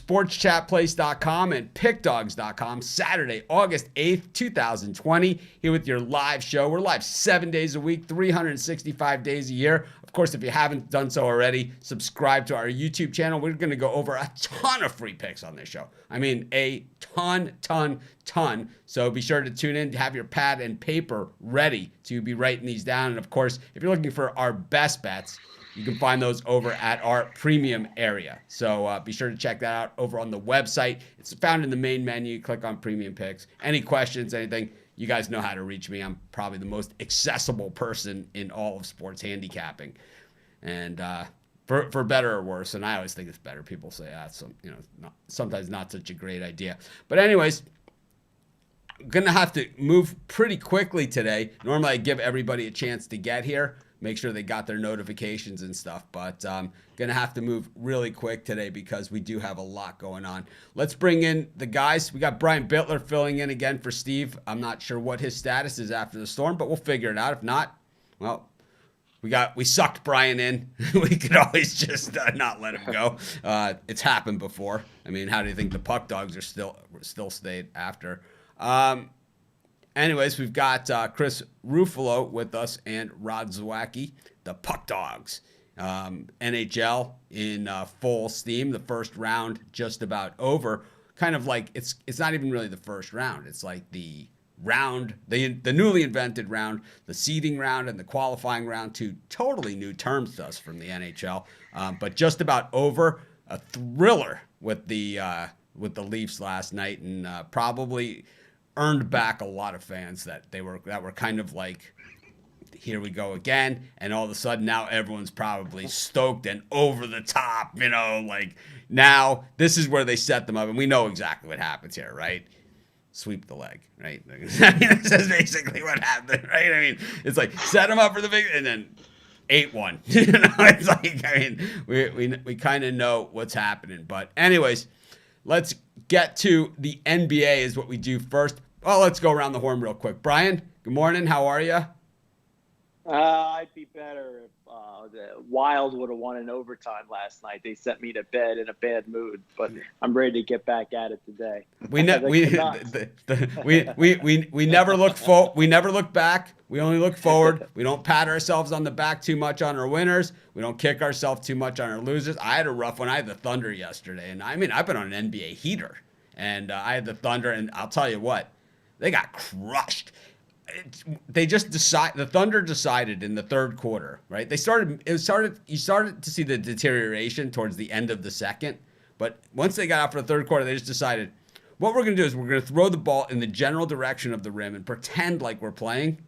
sportschatplace.com and pickdogs.com. Saturday, August 8th, 2020, here with your live show. We're live 7 days a week, 365 days a year. Of course, if you haven't done so already, subscribe to our YouTube channel. We're going to go over a ton of free picks on this show. I mean, a ton. So be sure to tune in, have your pad and paper ready to be writing these down. And of course, if you're looking for our best bets, you can find those over at our premium area. So be sure to check that out over on the website. It's found in the main menu. Click on premium picks. Any questions, anything, you guys know how to reach me. I'm probably the most accessible person in all of sports handicapping. And for better or worse, and I always think it's better. People say that's sometimes not such a great idea. But anyways, I'm going to have to move pretty quickly today. Normally I give everybody a chance to get here, make sure they got their notifications and stuff. But I'm going to have to move really quick today because we do have a lot going on. Let's bring in the guys. We got Brian Bittler filling in again for Steve. I'm not sure what his status is after the storm, but we'll figure it out. If not, well, we sucked Brian in. We could always just not let him go. It's happened before. I mean, how do you think the Puck Dogs are still stayed after? Anyways, we've got Chris Ruffalo with us and Rod Zawacki, the Puck Dogs. NHL in full steam. The first round just about over. Kind of like it's not even really the first round. It's like the round, the newly invented round, the seeding round and the qualifying round, two totally new terms to us from the NHL. But just about over. A thriller with the Leafs last night, and probably earned back a lot of fans that were kind of like, here we go again, and all of a sudden now everyone's probably stoked and over the top, like now this is where they set them up, and we know exactly what happens here, right? Sweep the leg, right? I mean, this is basically what happened, right? I mean, it's like set them up for the big, and then 8-1. It's like, I mean, we kind of know what's happening. But anyways, let's get to the NBA is what we do first. Well, let's go around the horn real quick. Brian, good morning. How are you? I'd be better if the Wild would have won in overtime last night. They sent me to bed in a bad mood, but I'm ready to get back at it today. We never look back. We only look forward. We don't pat ourselves on the back too much on our winners. We don't kick ourselves too much on our losers. I had a rough one. I had the Thunder yesterday, and I mean I've been on an NBA heater, and I had the Thunder, and I'll tell you what, they got crushed. The Thunder decided in the third quarter, right? You started to see the deterioration towards the end of the second, but once they got out for the third quarter, they just decided, what we're going to do is we're going to throw the ball in the general direction of the rim and pretend like we're playing,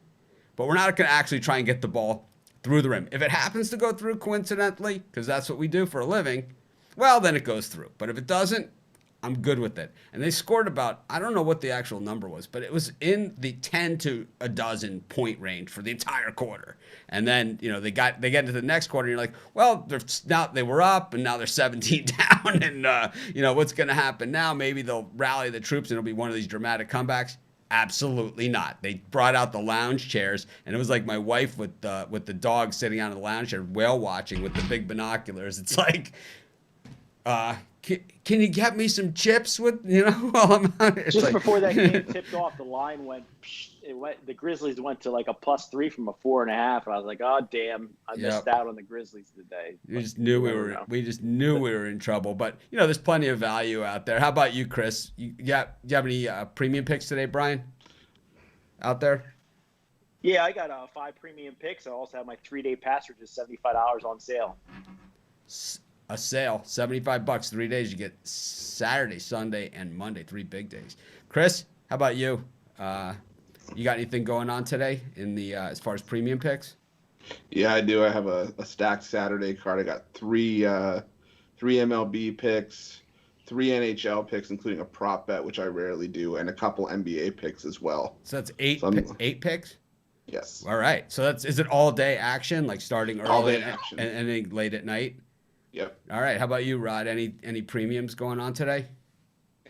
but we're not going to actually try and get the ball through the rim. If it happens to go through coincidentally, because that's what we do for a living, well, then it goes through. But if it doesn't, I'm good with it. And they scored about, I don't know what the actual number was, but it was in the 10 to a dozen point range for the entire quarter. And then, they get into the next quarter, and you're like, well, they were up, and now they're 17 down, and, what's going to happen now? Maybe they'll rally the troops, and it'll be one of these dramatic comebacks. Absolutely not. They brought out the lounge chairs, and it was like my wife with the dog sitting on the lounge chair, whale watching with the big binoculars. It's like, can you get me some chips with, while I'm out here? Just like, before that game tipped off, the line went, the Grizzlies went to like a +3 from a 4.5, and I was like, oh damn, I missed out on the Grizzlies today. We just knew we were in trouble, but there's plenty of value out there. How about you, Chris? Do you have any premium picks today, Brian? Out there? Yeah, I got 5 premium picks. I also have my 3-day pass for just $75 on sale. A sale, $75, 3 days. You get Saturday, Sunday, and Monday, 3 big days. Chris, how about you? You got anything going on today in the as far as premium picks? Yeah, I do. I have a stacked Saturday card. I got three MLB picks, 3 NHL picks, including a prop bet, which I rarely do, and a couple NBA picks as well. So that's 8 picks? Yes. All right. So is it all day action, like starting early all day action and ending late at night? Yep. All right. How about you, Rod? Any premiums going on today?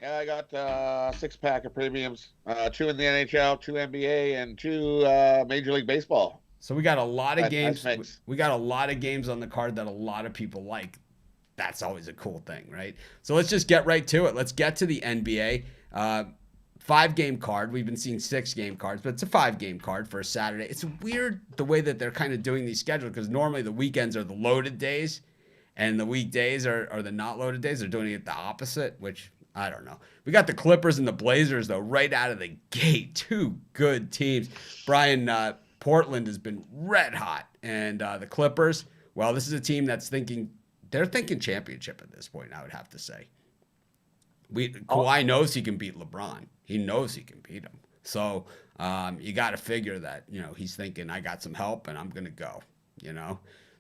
Yeah, I got 6-pack of premiums, 2 in the NHL, 2 NBA, and 2 Major League Baseball. So we got a lot of games. We got a lot of games on the card that a lot of people like. that's always a cool thing, right? So let's just get right to it. Let's get to the NBA. 5-game card. We've been seeing 6-game cards, but it's a 5-game card for a Saturday. It's weird the way that they're kind of doing these schedules, because normally the weekends are the loaded days and the weekdays are the not loaded days. They're doing it the opposite, which I don't know. We got the Clippers and the Blazers, though, right out of the gate. 2 good teams. Brian, Portland has been red hot. And the Clippers, well, this is a team that's thinking championship at this point, I would have to say. Kawhi knows he can beat LeBron. He knows he can beat him. So you got to figure that, he's thinking, I got some help and I'm going to go,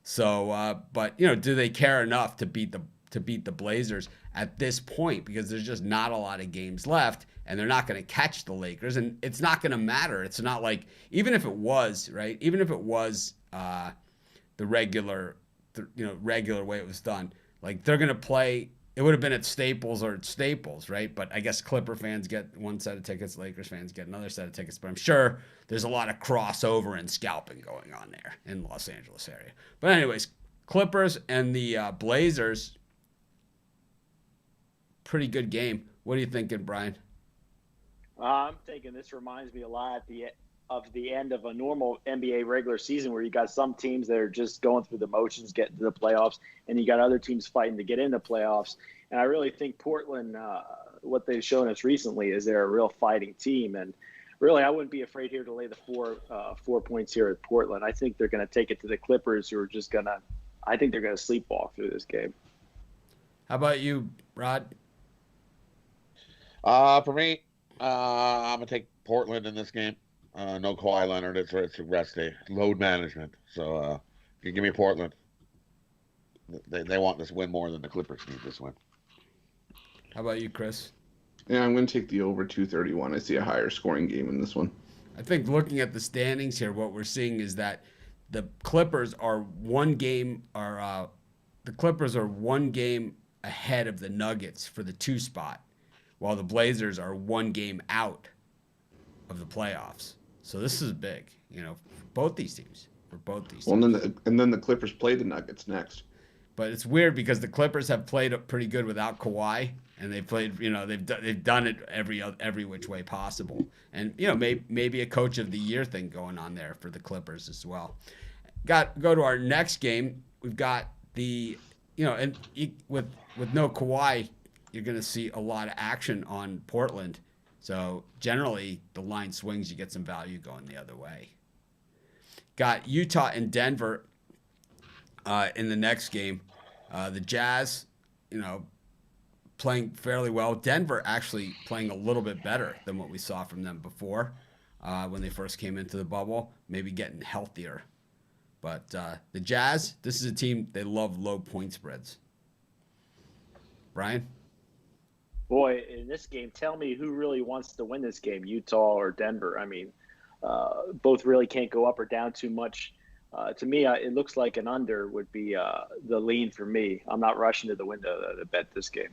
So, but, do they care enough to beat the Blazers at this point? Because there's just not a lot of games left, and they're not going to catch the Lakers, and it's not going to matter. It's not like, even if it was, right? Even if it was the regular way it was done, like they're going to play. It would have been at Staples, right? But I guess Clipper fans get one set of tickets, Lakers fans get another set of tickets. But I'm sure there's a lot of crossover and scalping going on there in the Los Angeles area. But anyways, Clippers and the Blazers, pretty good game. What are you thinking, Brian? I'm thinking this reminds me a lot of the end of a normal NBA regular season, where you got some teams that are just going through the motions, getting to the playoffs, and you got other teams fighting to get into playoffs. And I really think Portland, what they've shown us recently, is they're a real fighting team. And really, I wouldn't be afraid here to lay the 4 points here at Portland. I think they're going to take it to the Clippers, who are just going to – I think they're going to sleepwalk through this game. How about you, Rod? For me, I'm going to take Portland in this game. No Kawhi Leonard. It's a rest day. Load management. So give me Portland. They want this win more than the Clippers need this win. How about you, Chris? Yeah, I'm going to take the over 231. I see a higher scoring game in this one. I think looking at the standings here, what we're seeing is that the Clippers are one game ahead of the Nuggets for the 2 spot, while the Blazers are 1 game out of the playoffs. So this is big, for both these teams. Well, and then the Clippers play the Nuggets next. But it's weird because the Clippers have played pretty good without Kawhi, and they've played, they've done it every which way possible. And maybe a coach of the year thing going on there for the Clippers as well. Go to our next game. We've got with no Kawhi, you're going to see a lot of action on Portland. So generally, the line swings, you get some value going the other way. Got Utah and Denver in the next game. The Jazz, playing fairly well. Denver actually playing a little bit better than what we saw from them before when they first came into the bubble, maybe getting healthier. But the Jazz, this is a team, they love low point spreads. Brian? Boy, in this game, tell me who really wants to win this game, Utah or Denver. I mean, both really can't go up or down too much. To me, it looks like an under would be the lean for me. I'm not rushing to the window to bet this game.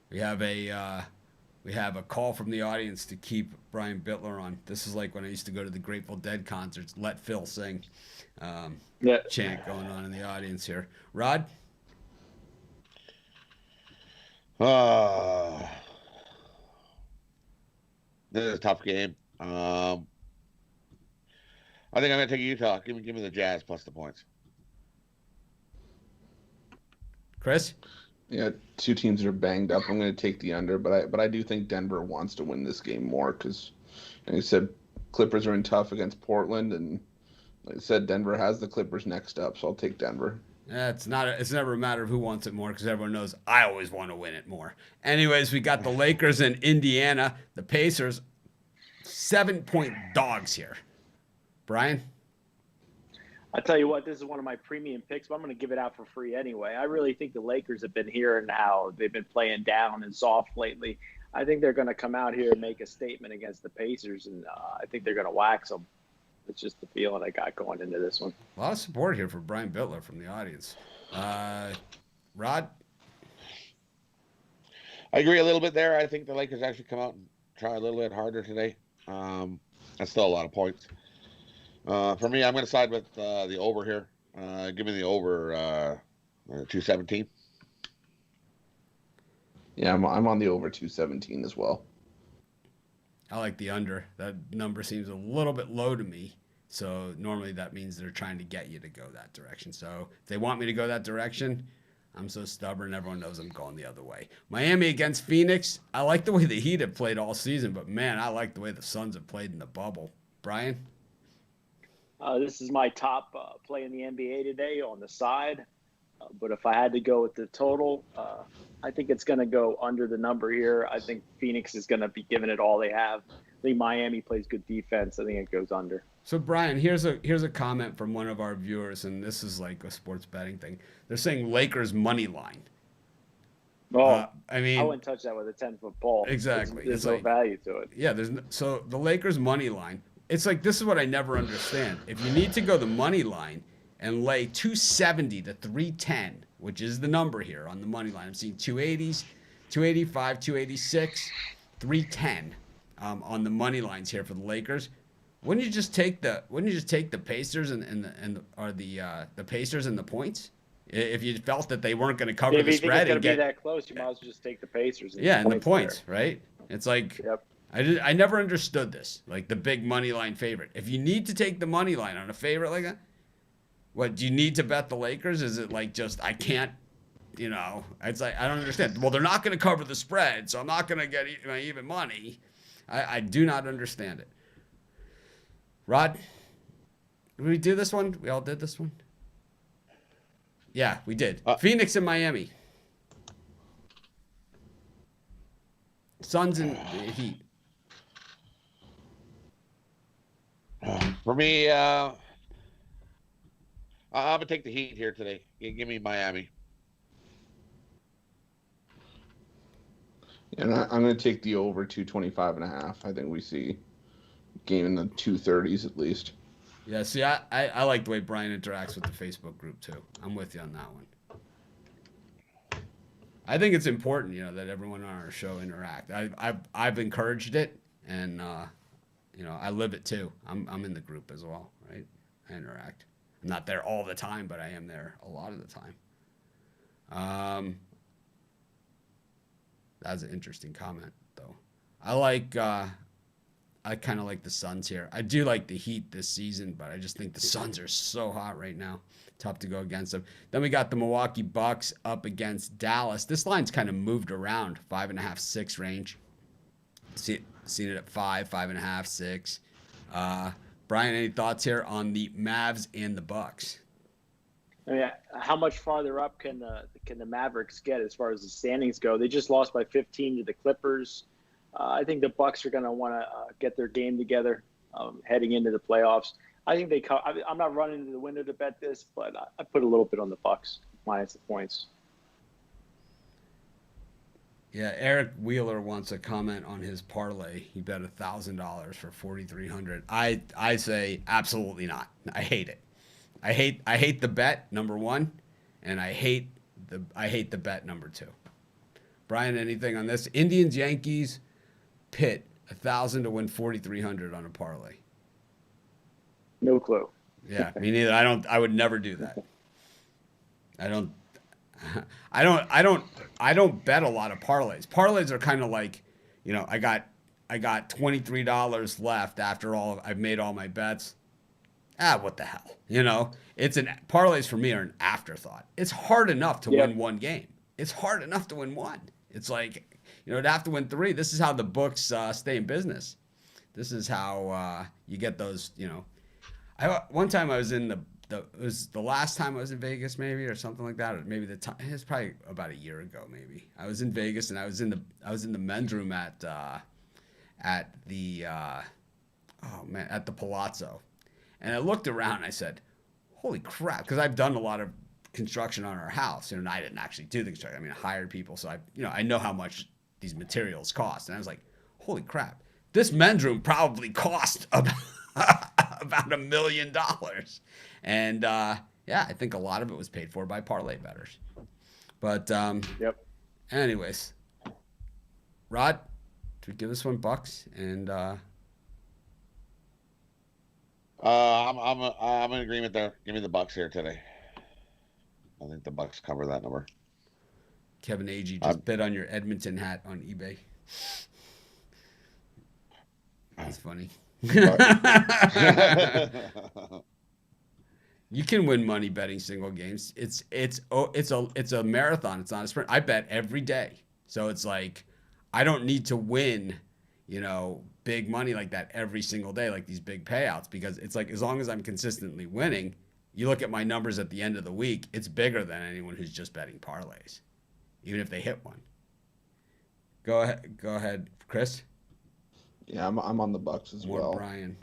We have a call from the audience to keep Brian Bittler on. This is like when I used to go to the Grateful Dead concerts. Let Phil sing. Chant going on in the audience here. Rod? This is a tough game. I think I'm going to take Utah. Give me the Jazz plus the points. Chris? Yeah, 2 teams that are banged up. I'm going to take the under, but I do think Denver wants to win this game more because, like you said, Clippers are in tough against Portland, and like I said, Denver has the Clippers next up, so I'll take Denver. It's never a matter of who wants it more because everyone knows I always want to win it more. Anyways, we got the Lakers and Indiana. The Pacers, 7-point dogs here. Brian? I'll tell you what, this is one of my premium picks, but I'm going to give it out for free anyway. I really think the Lakers have been here and now. They've been playing down and soft lately. I think they're going to come out here and make a statement against the Pacers, and I think they're going to wax them. It's just the feeling I got going into this one. A lot of support here for Brian Bittler from the audience. Rod? I agree a little bit there. I think the Lakers actually come out and try a little bit harder today. That's still a lot of points. For me, I'm going to side with the over here. Give me the over 217. Yeah, I'm on the over 217 as well. I like the under. That number seems a little bit low to me. So normally that means they're trying to get you to go that direction. So if they want me to go that direction, I'm so stubborn. Everyone knows I'm going the other way. Miami against Phoenix. I like the way the Heat have played all season, but man, I like the way the Suns have played in the bubble. Brian? This is my top play in the NBA today on the side. But if I had to go with the total, I think it's going to go under the number here. I think Phoenix is going to be giving it all they have. I think Miami plays good defense. I think it goes under. So Brian, here's a comment from one of our viewers, and this is like a sports betting thing. They're saying Lakers money line. Oh, I mean, I wouldn't touch that with a 10-foot pole. Exactly. There's no value to it. Yeah, so the Lakers money line. It's like, this is what I never understand. If you need to go the money line and lay 270 to 310, which is the number here on the money line. I'm seeing 280s, 285, 286, 310 on the money lines here for the Lakers. Wouldn't you just take the Pacers and the Pacers and the points? If you felt that they weren't going to cover the spread and get that close, you might as well just take the Pacers. And the points, right? It's like, yep. I never understood this, like the big money line favorite. If you need to take the money line on a favorite like that, what, do you need to bet the Lakers? Is it like just, I can't, it's like, I don't understand. Well, they're not going to cover the spread, so I'm not going to get even money. I do not understand it. Rod, did we do this one? We all did this one? Yeah, we did. Phoenix and Miami. Suns and Heat. For me, I'm gonna take the Heat here today. Give me Miami. And I'm going to take the over 225.5. I think we see a game in the 230s at least. Yeah, see, I like the way Brian interacts with the Facebook group too. I'm with you on that one. I think it's important, that everyone on our show interact. I've encouraged it, and I live it too. I'm in the group as well, right? I interact. I'm not there all the time, but I am there a lot of the time. That's an interesting comment, though. I kind of like the Suns here. I do like the Heat this season, but I just think the Suns are so hot right now. Tough to go against them. Then we got the Milwaukee Bucks up against Dallas. This line's kind of moved around, 5.5, 6 range. Seen it at 5, 5.5, 6. Brian, any thoughts here on the Mavs and the Bucks? I mean, how much farther up can the Mavericks get as far as the standings go? They just lost by 15 to the Clippers. I think the Bucks are going to want to get their game together heading into the playoffs. I think I'm not running to the window to bet this, but I put a little bit on the Bucks minus the points. Yeah, Eric Wheeler wants a comment on his parlay. He bet $1,000 for 4,300. I say absolutely not. I hate it. I hate the bet, number one, and I hate the bet, number two. Brian, anything on this? Indians, Yankees, Pitt, 1,000 to win 4,300 on a parlay. No clue. Yeah, me neither. I would never do that. I don't bet a lot of parlays. Parlays are kind of like, I got $23 left after I've made all my bets. What the hell? Parlays for me are an afterthought. It's hard enough to win one game. It's hard enough to win one. It's like, to have to win 3. This is how the books stay in business. This is how you get those, one time I was in it was the last time I was in Vegas, maybe, or something like that, or maybe the time. It's probably about a year ago, maybe. I was in Vegas and I was in the men's room at the Palazzo, and I looked around and I said, "Holy crap!" Because I've done a lot of construction on our house, and I didn't actually do the construction. I mean, I hired people, so I know how much these materials cost, and I was like, "Holy crap!" This men's room probably cost about $1 million. And I think a lot of it was paid for by parlay bettors. But anyways, Rod, should we give this one Bucks? And I'm in agreement there. Give me the Bucks here today. I think the Bucks cover that number. Kevin Agee just bid on your Edmonton hat on eBay. That's funny. You can win money betting single games. It's a marathon. It's not a sprint. I bet every day. So it's like I don't need to win, big money like that every single day, like these big payouts, because it's like as long as I'm consistently winning, you look at my numbers at the end of the week, it's bigger than anyone who's just betting parlays, even if they hit one. Go ahead, Chris. Yeah, I'm on the Bucks as well. Brian.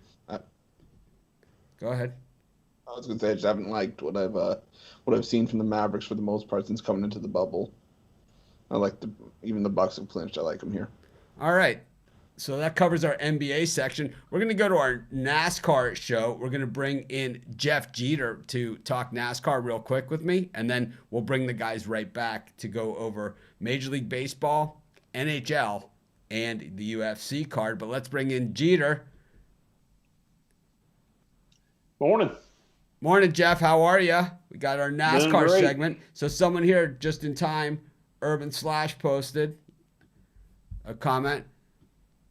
Go ahead. I was gonna say I just haven't liked what I've seen from the Mavericks for the most part since coming into the bubble. I like even the Bucks have clinched. I like them here. All right. So that covers our NBA section. We're going to go to our NASCAR show. We're going to bring in Jeff Jeter to talk NASCAR real quick with me, and then we'll bring the guys right back to go over Major League Baseball, NHL, and the UFC card. But let's bring in Jeter. Morning. Morning, Jeff. How are you? We got our NASCAR segment. So someone here just in time, Urban Slash posted a comment.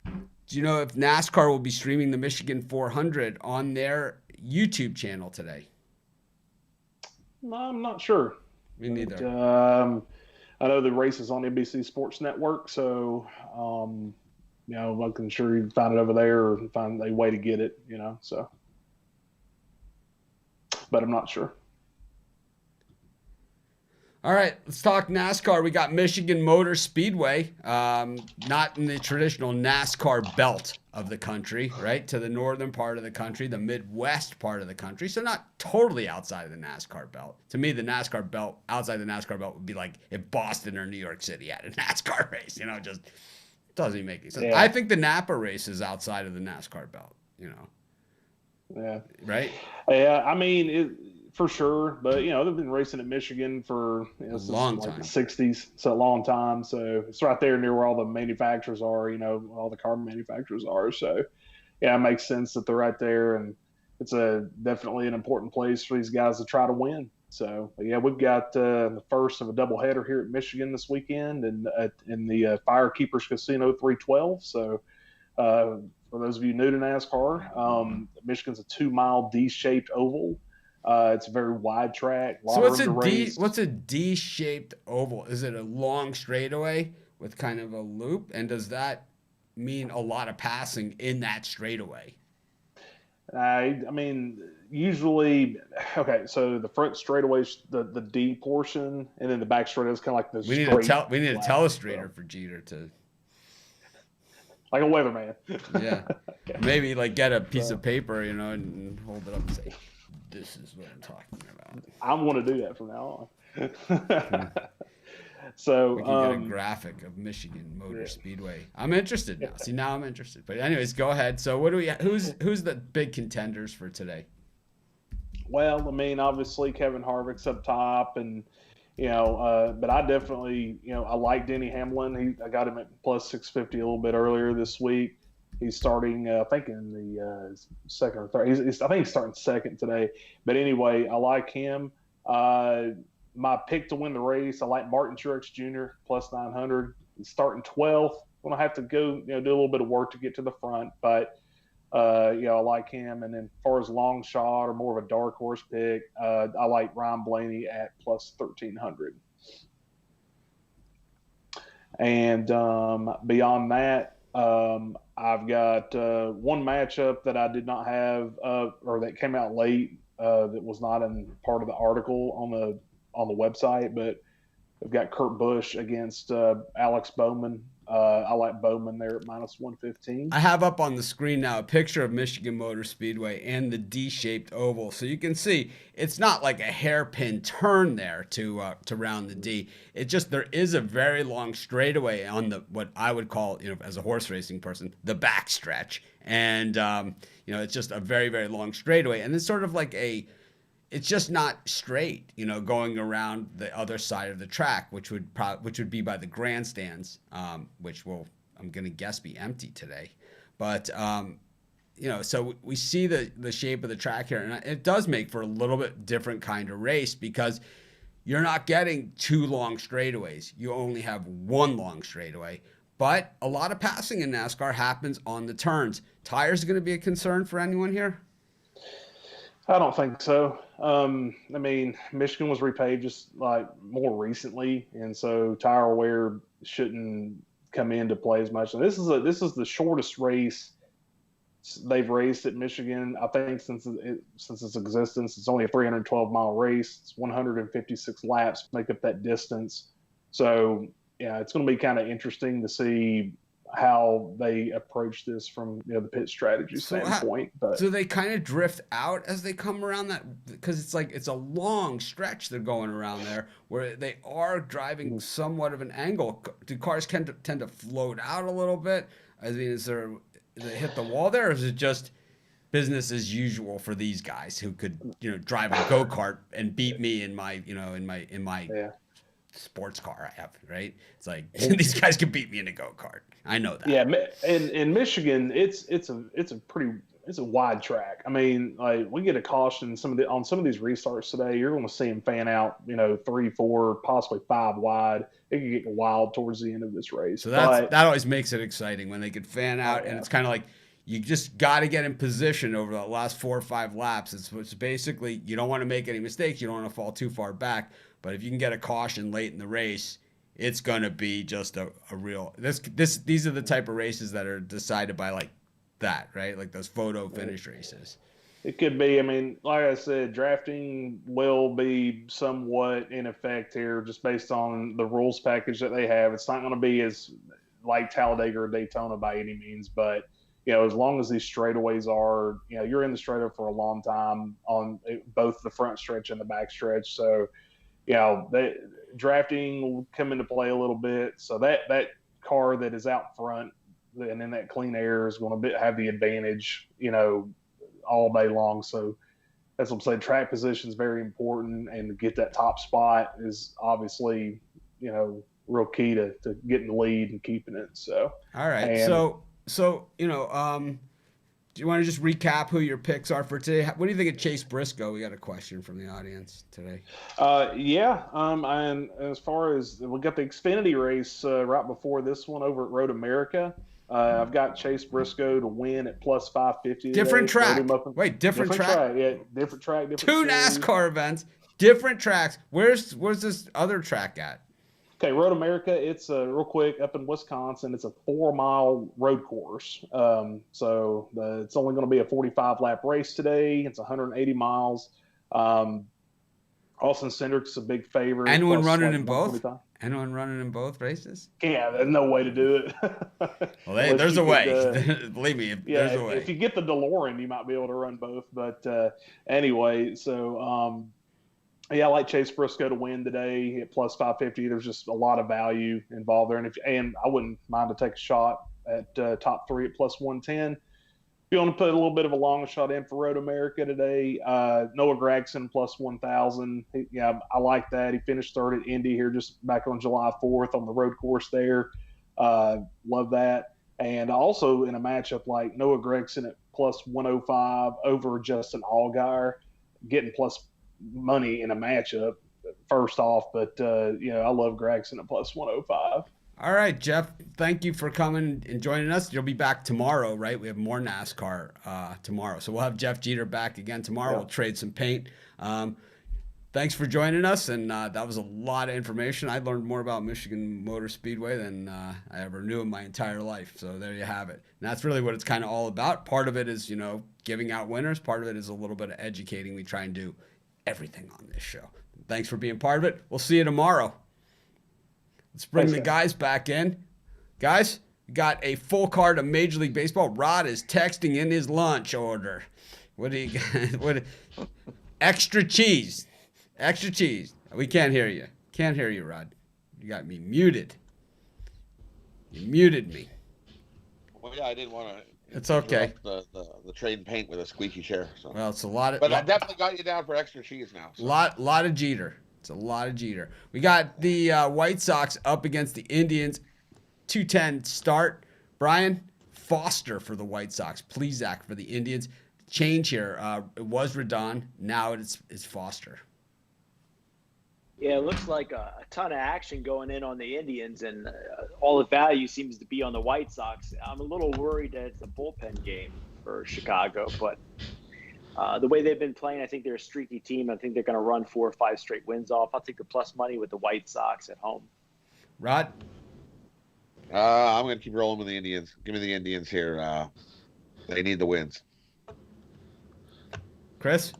Do you know if NASCAR will be streaming the Michigan 400 on their YouTube channel today? No, I'm not sure. Me neither. But, I know the race is on NBC Sports Network, so I'm sure you can find it over there or find a way to get it, so. But I'm not sure. All right, let's talk NASCAR. We got Michigan Motor Speedway, not in the traditional NASCAR belt of the country, right? To the northern part of the country, the Midwest part of the country. So not totally outside of the NASCAR belt. To me, the NASCAR belt, outside the NASCAR belt would be like if Boston or New York City had a NASCAR race, just doesn't even make any sense. Yeah. I think the Napa race is outside of the NASCAR belt, Yeah. Right? Yeah, I mean, for sure, but they've been racing at Michigan for a long time, like the '60s, so a long time. So it's right there near where all the manufacturers are, all the car manufacturers are. So yeah, it makes sense that they're right there, and it's definitely an important place for these guys to try to win. So yeah, we've got the first of a doubleheader here at Michigan this weekend, and in the Firekeepers Casino 312. So for those of you new to NASCAR, Michigan's a 2-mile D-shaped oval. It's a very wide track. So what's a D-shaped oval? Is it a long straightaway with kind of a loop? And does that mean a lot of passing in that straightaway? I mean, usually, okay. So the front straightaway is the D portion, and then the back straightaway is kind of like the. We need a telestrator for Jeter to. Like a weatherman. Yeah, maybe like get a piece of paper, and hold it up and say, "This is what I'm talking about." I want to do that from now on. So we can get a graphic of Michigan Motor Speedway. I'm interested now. See, now I'm interested. But anyways, go ahead. So what do we? Who's the big contenders for today? Well, I mean, obviously Kevin Harvick's up top, and but I definitely, I like Denny Hamlin. I got him at plus 650 a little bit earlier this week. He's starting, I think, in the second or third. I think he's starting second today. But anyway, I like him. My pick to win the race, I like Martin Truex Jr. plus 900. He's starting 12th. I'm gonna have to go, do a little bit of work to get to the front, but I like him. And then as far as long shot or more of a dark horse pick, I like Ryan Blaney at plus 1300. And beyond that, I've got one matchup that I did not have, or that came out late, that was not in part of the article on the website, but I've got Kurt Busch against Alex Bowman. I like Bowman there at minus 115. I have up on the screen now a picture of Michigan Motor Speedway and the D-shaped oval. So you can see it's not like a hairpin turn there to round the D. It just, there is a very long straightaway on the, what I would call, as a horse racing person, the back stretch. And, it's just a very, very long straightaway. And it's sort of like it's just not straight, going around the other side of the track, which would be by the grandstands, which will, I'm going to guess, be empty today. But, so we see the shape of the track here, and it does make for a little bit different kind of race because you're not getting 2 long straightaways. You only have 1 long straightaway. But a lot of passing in NASCAR happens on the turns. Tires going to be a concern for anyone here? I don't think so. I mean, Michigan was repaved just like more recently, and so tire wear shouldn't come into play as much. And this is the shortest race they've raced at Michigan, I think, since its existence. It's only a 312-mile race. It's 156 laps make up that distance. So yeah, it's going to be kind of interesting to see how they approach this from the pit strategy standpoint. So they kind of drift out as they come around that, because it's a long stretch they're going around there where they are driving somewhat of an angle. Do cars tend to float out a little bit? I mean, is they hit the wall there, or is it just business as usual for these guys who could drive a go-kart and beat me in my sports car I have, right? It's like these guys could beat me in a go-kart. I know that. Yeah, in Michigan, it's a wide track. I mean, like, we get a caution on some of these restarts today. You're going to see them fan out, 3, 4, possibly 5 wide. It can get wild towards the end of this race. So that always makes it exciting when they could fan out, and it's kind of like you just got to get in position over the last 4 or 5 laps. It's basically, you don't want to make any mistakes. You don't want to fall too far back. But if you can get a caution late in the race, it's going to be just a real these are the type of races that are decided by like that, right? Like those photo finish races. It could be. I mean, like I said, drafting will be somewhat in effect here just based on the rules package that they have. It's not going to be as like Talladega or Daytona by any means, but as long as these straightaways are, you're in the straightaway for a long time on both the front stretch and the back stretch. So, drafting will come into play a little bit. So that car that is out front and in that clean air is going to have the advantage, all day long. So that's what I'm saying. Track position is very important, and to get that top spot is obviously, real key to getting the lead and keeping it. So, all right. So do you want to just recap who your picks are for today? What do you think of Chase Briscoe? We got a question from the audience today. And as far as we got the Xfinity race right before this one over at Road America, I've got Chase Briscoe to win at plus 550. Different track. Wait, different track. Yeah, different track. 2 NASCAR events, different tracks. Where's this other track at? Okay, Road America, it's real quick up in Wisconsin. It's a 4-mile road course. So it's only going to be a 45-lap race today. It's 180 miles. Austin Cindric's a big favorite. Anyone running in both? Anyone running in both races? Yeah, there's no way to do it. Well, there's a way. Believe me, there's a way. If you get the DeLorean, you might be able to run both. But anyway, so I like Chase Briscoe to win today at plus 550. There's just a lot of value involved there, and I wouldn't mind to take a shot at top 3 at plus 110. If you want to put a little bit of a long shot in for Road America today, Noah Gragson plus 1,000. I like that. He finished 3rd at Indy here just back on July 4th on the road course there. Love that. And also in a matchup like Noah Gragson at plus 105 over Justin Allgaier, getting plus money in a matchup first off, but I love Gragson at plus 105. All right, Jeff, thank you for coming and joining us. You'll be back tomorrow, right? We have more NASCAR tomorrow, so we'll have Jeff Jeter back again tomorrow. Yeah. We'll trade some paint. Thanks for joining us, and that was a lot of information. I learned more about Michigan Motor Speedway than I ever knew in my entire life, so there you have it. And that's really what it's kind of all about. Part of it is, giving out winners. Part of it is a little bit of educating. We try and do everything on this show. Thanks for being part of it. We'll see you tomorrow. Let's bring the guys back in. Guys, we got a full card of Major League Baseball. Rod is texting in his lunch order. What do you got? Extra cheese. Extra cheese. We can't hear you. Can't hear you, Rod. You got me muted. You muted me. Well, yeah, I didn't want to. It's okay. The trade and paint with a squeaky chair. So. Well, it's a lot of. But I definitely got you down for extra cheese now. So. Lot of Jeter. It's a lot of Jeter. We got the White Sox up against the Indians. 2:10 start. Brian Foster for the White Sox. Plesac for the Indians. Change here. It was Rodon. Now it's Foster. Yeah, it looks like a ton of action going in on the Indians, and all the value seems to be on the White Sox. I'm a little worried that it's a bullpen game for Chicago, but the way they've been playing, I think they're a streaky team. I think they're going to run 4 or 5 straight wins off. I'll take the plus money with the White Sox at home. Rod? I'm going to keep rolling with the Indians. Give me the Indians here. They need the wins. Chris?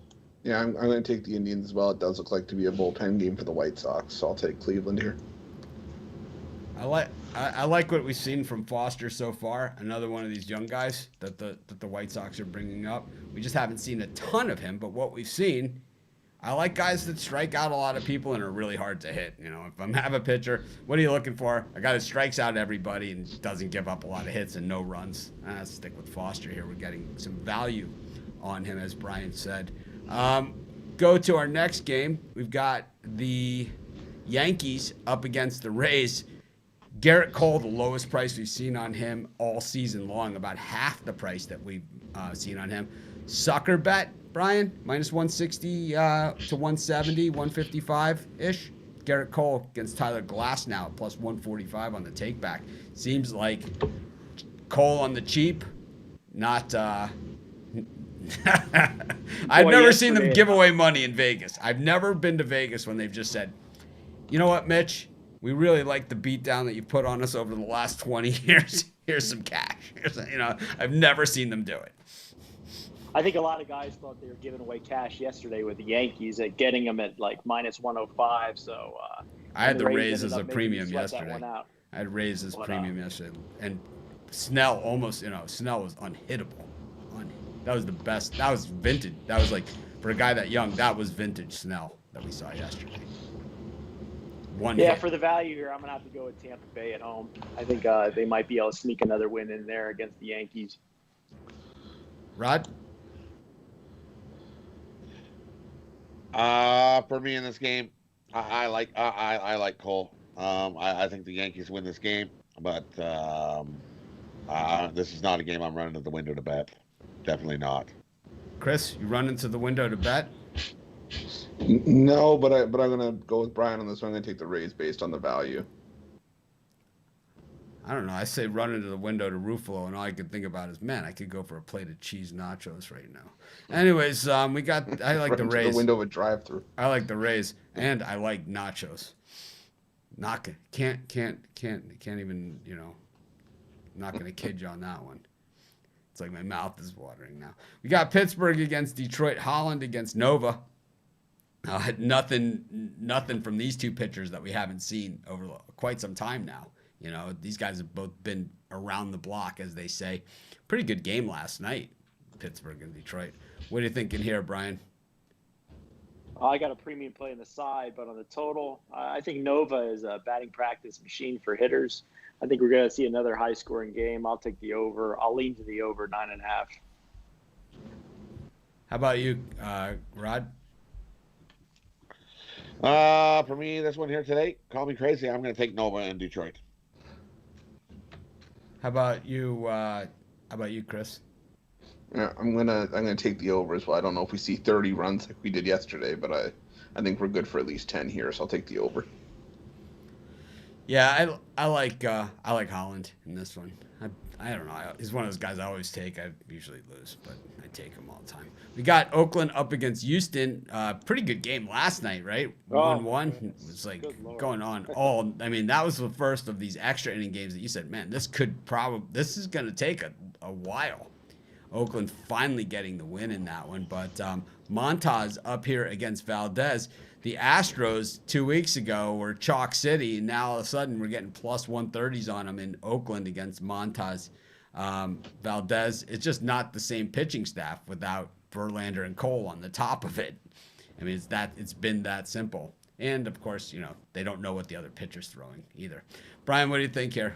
Yeah, I'm going to take the Indians as well. It does look like to be a bullpen game for the White Sox, so I'll take Cleveland here. I like what we've seen from Foster so far. Another one of these young guys that the White Sox are bringing up. We just haven't seen a ton of him, but what we've seen, I like guys that strike out a lot of people and are really hard to hit. You know, if I have a pitcher, what are you looking for? A guy that strikes out everybody and doesn't give up a lot of hits and no runs. Let's stick with Foster here. We're getting some value on him, as Brian said. Go to our next game. We've got the Yankees up against the Rays. Garrett Cole, the lowest price we've seen on him all season long, about half the price that we've seen on him. Sucker bet, Brian, minus 160 to 170, 155-ish. Garrett Cole against Tyler Glasnow, plus 145 on the takeback. Seems like Cole on the cheap, not... I've never seen them give away money in Vegas. I've never been to Vegas when they've just said, you know what, Mitch? We really like the beatdown that you put on us over the last 20 years. Here's some cash. I've never seen them do it. I think a lot of guys thought they were giving away cash yesterday with the Yankees at getting them at like minus 105. So I had the Rays as a premium yesterday. I had Rays as premium yesterday. And Snell almost, Snell was unhittable. That was the best. That was vintage. That was like, for a guy that young, that was vintage Snell that we saw yesterday. For the value here, I'm going to have to go with Tampa Bay at home. I think they might be able to sneak another win in there against the Yankees. Rod? For me in this game, I like Cole. I think the Yankees win this game, but this is not a game I'm running to the window to bet. Definitely not. Chris, you run into the window to bet? No, but I'm gonna go with Brian on this one. I'm gonna take the Rays based on the value. I don't know. I say run into the window to Ruffalo, and all I could think about is, man, I could go for a plate of cheese nachos right now. Anyways, I like the Rays. The window of a drive-through. I like the Rays, and I like nachos. Can't even, not gonna kid you on that one. It's like my mouth is watering now. We got Pittsburgh against Detroit, Holland against Nova. Nothing from these two pitchers that we haven't seen over quite some time now. These guys have both been around the block, as they say. Pretty good game last night, Pittsburgh and Detroit. What are you thinking here, Brian? I got a premium play on the side, but on the total, I think Nova is a batting practice machine for hitters. I think we're going to see another high-scoring game. I'll take the over. I'll lean to the over 9.5. How about you, Rod? For me, this one here today, call me crazy. I'm going to take Nova in Detroit. How about you? Chris? Yeah, I'm gonna take the over as well. I don't know if we see 30 runs like we did yesterday, but I think we're good for at least 10 here, so I'll take the over. Yeah, I like Holland in this one. I don't know. He's one of those guys I always take. I usually lose, but I take him all the time. We got Oakland up against Houston. Pretty good game last night, right? 1-1. It was like going on all. I mean, that was the first of these extra inning games that you said, man, this is going to take a while. Oakland finally getting the win in that one, but Montas up here against Valdez. The Astros 2 weeks ago were chalk city, and now all of a sudden we're getting plus 130s on them in Oakland against Montas. Valdez, it's just not the same pitching staff without Verlander and Cole on the top of it. I mean, it's been that simple. And of course, they don't know what the other pitcher's throwing either. Brian, what do you think here?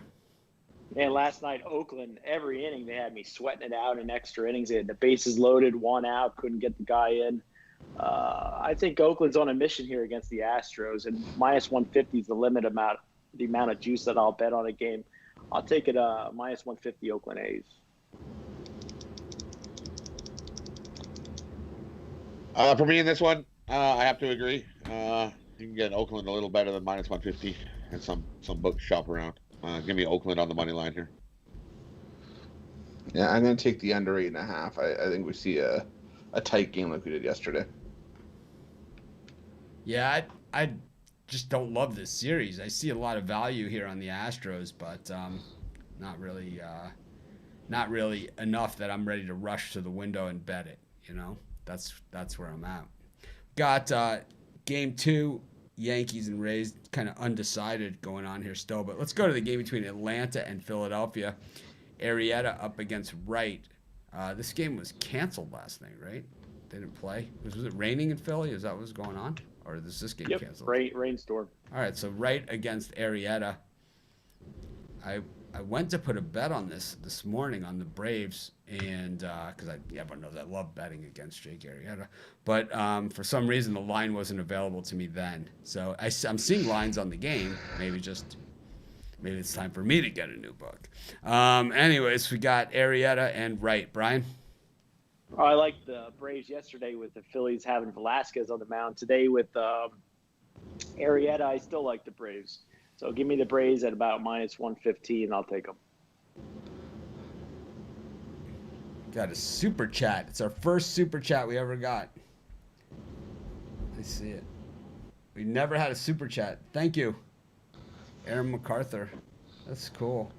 Man, last night, Oakland, every inning, they had me sweating it out in extra innings. They had the bases loaded, 1 out, couldn't get the guy in. I think Oakland's on a mission here against the Astros, and minus 150 is the amount of juice that I'll bet on a game. I'll take it minus 150 Oakland A's. For me in this one, I have to agree. You can get Oakland a little better than -150 and some books shop around. Give me Oakland on the money line here. Yeah, I'm going to take the under 8.5. I think we see a tight game like we did yesterday. Yeah, I just don't love this series. I see a lot of value here on the Astros, but not really enough that I'm ready to rush to the window and bet it. You know, that's where I'm at. Got game 2, Yankees and Rays, kind of undecided going on here still. But let's go to the game between Atlanta and Philadelphia. Arrieta up against Wright. This game was canceled last night, right? They didn't play. Was it raining in Philly? Is that what was going on? Or is this game canceled? Rainstorm. All right, so Wright against Arrieta. I went to put a bet on this morning on the Braves, and because everyone knows I love betting against Jake Arrieta, but for some reason the line wasn't available to me then. So I'm seeing lines on the game. Maybe it's time for me to get a new book. Anyways, we got Arrieta and Wright. Brian? Oh, I liked the Braves yesterday with the Phillies having Velasquez on the mound. Today with Arrieta, I still like the Braves. So give me the Braves at about -115, and I'll take them. Got a super chat. It's our first super chat we ever got. I see it. We never had a super chat. Thank you, Aaron MacArthur. That's cool.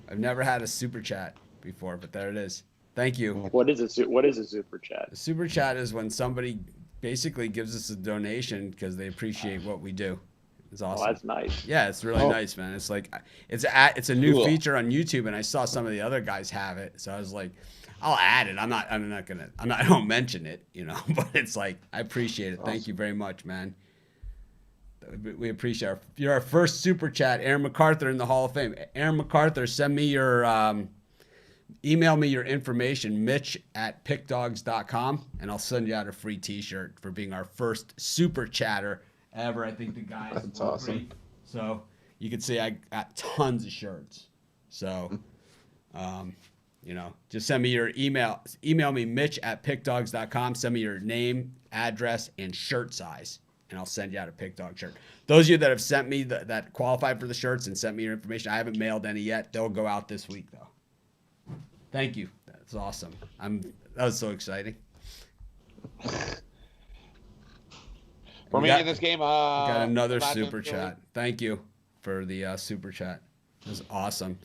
I've never had a super chat before, but there it is. Thank you. What is a super chat? A super chat is when somebody basically gives us a donation because they appreciate what we do. It's awesome. Oh, that's nice. Yeah, it's really nice, man. It's like it's a new feature on YouTube, and I saw some of the other guys have it, so I was like, I'll add it. I don't mention it, you know, but it's like I appreciate it. Awesome. Thank you very much, man. We appreciate you're our first super chat, Aaron MacArthur in the Hall of Fame. Aaron MacArthur, send me your email me your information, mitch@pickdogs.com, and I'll send you out a free T-shirt for being our first super chatter ever. I think the guys. That's awesome. Free. So you can see I got tons of shirts. So, just send me your email. Email me, mitch@pickdogs.com. Send me your name, address, and shirt size, and I'll send you out a Pick Dog shirt. Those of you that have sent me that qualified for the shirts and sent me your information, I haven't mailed any yet. They'll go out this week, though. Thank you. That's awesome. That was so exciting. For me in this game, got another super chat. Thank you for the super chat. It was awesome.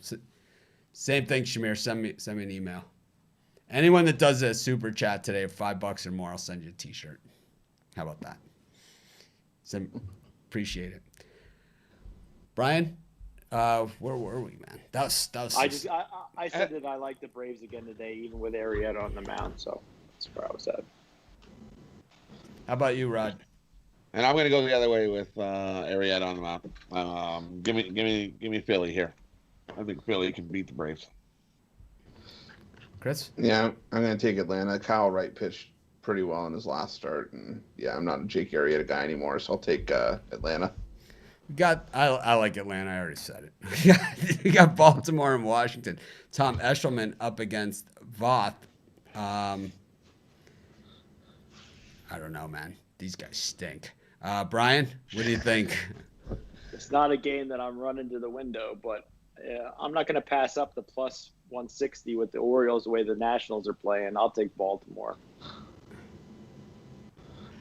Same thing, Shamir. Send me an email. Anyone that does a super chat today of $5 or more, I'll send you a T-shirt. How about that? Appreciate it. Brian, where were we, man? That was. I said that I like the Braves again today, even with Arrieta on the mound. So that's where I was at. How about you, Rod? And I'm going to go the other way with Arrieta on the mound. Give me Philly here. I think Philly can beat the Braves. Chris? Yeah, I'm going to take Atlanta. Kyle Wright pitched pretty well in his last start, and yeah, I'm not a Jake Arrieta guy anymore, so I'll take Atlanta. I like Atlanta. I already said it. We got Baltimore and Washington. Tom Eshelman up against Voth. I don't know, man. These guys stink. Brian, what do you think? It's not a game that I'm running to the window, but I'm not going to pass up the +160 with the Orioles the way the Nationals are playing. I'll take Baltimore.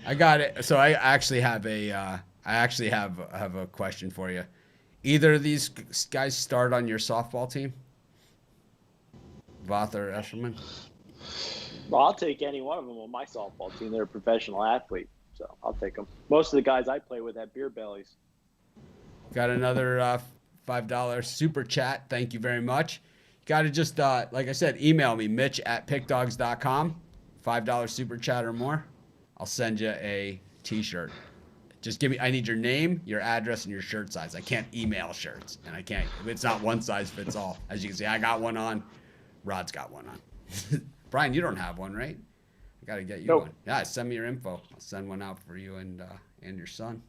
I got it. So I actually have a question for you. Either of these guys start on your softball team? Voth or Eshelman? Well, I'll take any one of them on my softball team. They're a professional athlete, so I'll take them. Most of the guys I play with have beer bellies. Got another $5 super chat. Thank you very much. Got to just, like I said, email me, mitch@pickdogs.com. $5 super chat or more. I'll send you a T-shirt. Just I need your name, your address, and your shirt size. I can't email shirts, and it's not one size fits all. As you can see, I got one on. Rod's got one on. Brian, you don't have one, right? I got to get you one. Yeah, send me your info. I'll send one out for you and your son.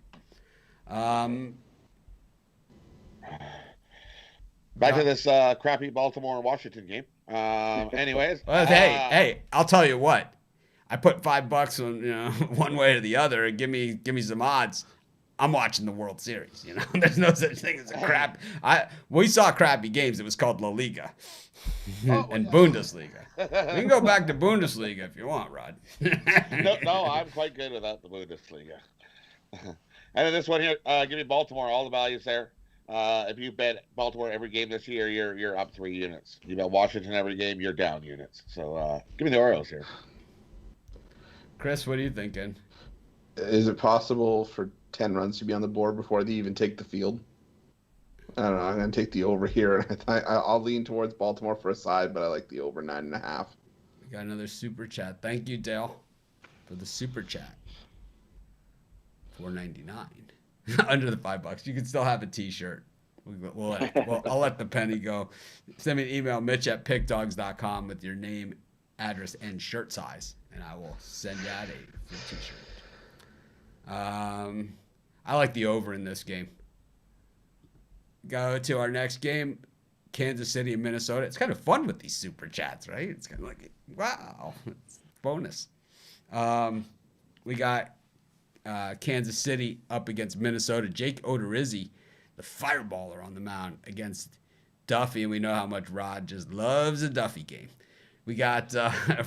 Back to this crappy Baltimore and Washington game. Anyways. Well, hey, I'll tell you what. I put $5 on one way or the other, and give me some odds. I'm watching the World Series. You know, there's no such thing as a crap. We saw crappy games. It was called La Liga and Bundesliga. We can go back to Bundesliga if you want, Rod. No, I'm quite good without the Bundesliga. And then this one here, give me Baltimore, all the values there. If you bet Baltimore every game this year, you're up 3 units. You bet Washington every game, you're down units. So give me the Orioles here. Chris, what are you thinking? Is it possible for 10 runs to be on the board before they even take the field? I don't know. I'm going to take the over here. I'll lean towards Baltimore for a side, but I like the over 9.5. We got another super chat. Thank you, Dale, for the super chat. $4.99 under the $5. You can still have a T-shirt. I'll let the penny go. Send me an email, mitch@pickdogs.com with your name, address, and shirt size, and I will send you out a free T-shirt. I like the over in this game. Go to our next game, Kansas City and Minnesota. It's kind of fun with these super chats, right? It's kind of like, wow, it's bonus. We got Kansas City up against Minnesota. Jake Odorizzi, the fireballer on the mound against Duffy, and we know how much Rod just loves a Duffy game. We got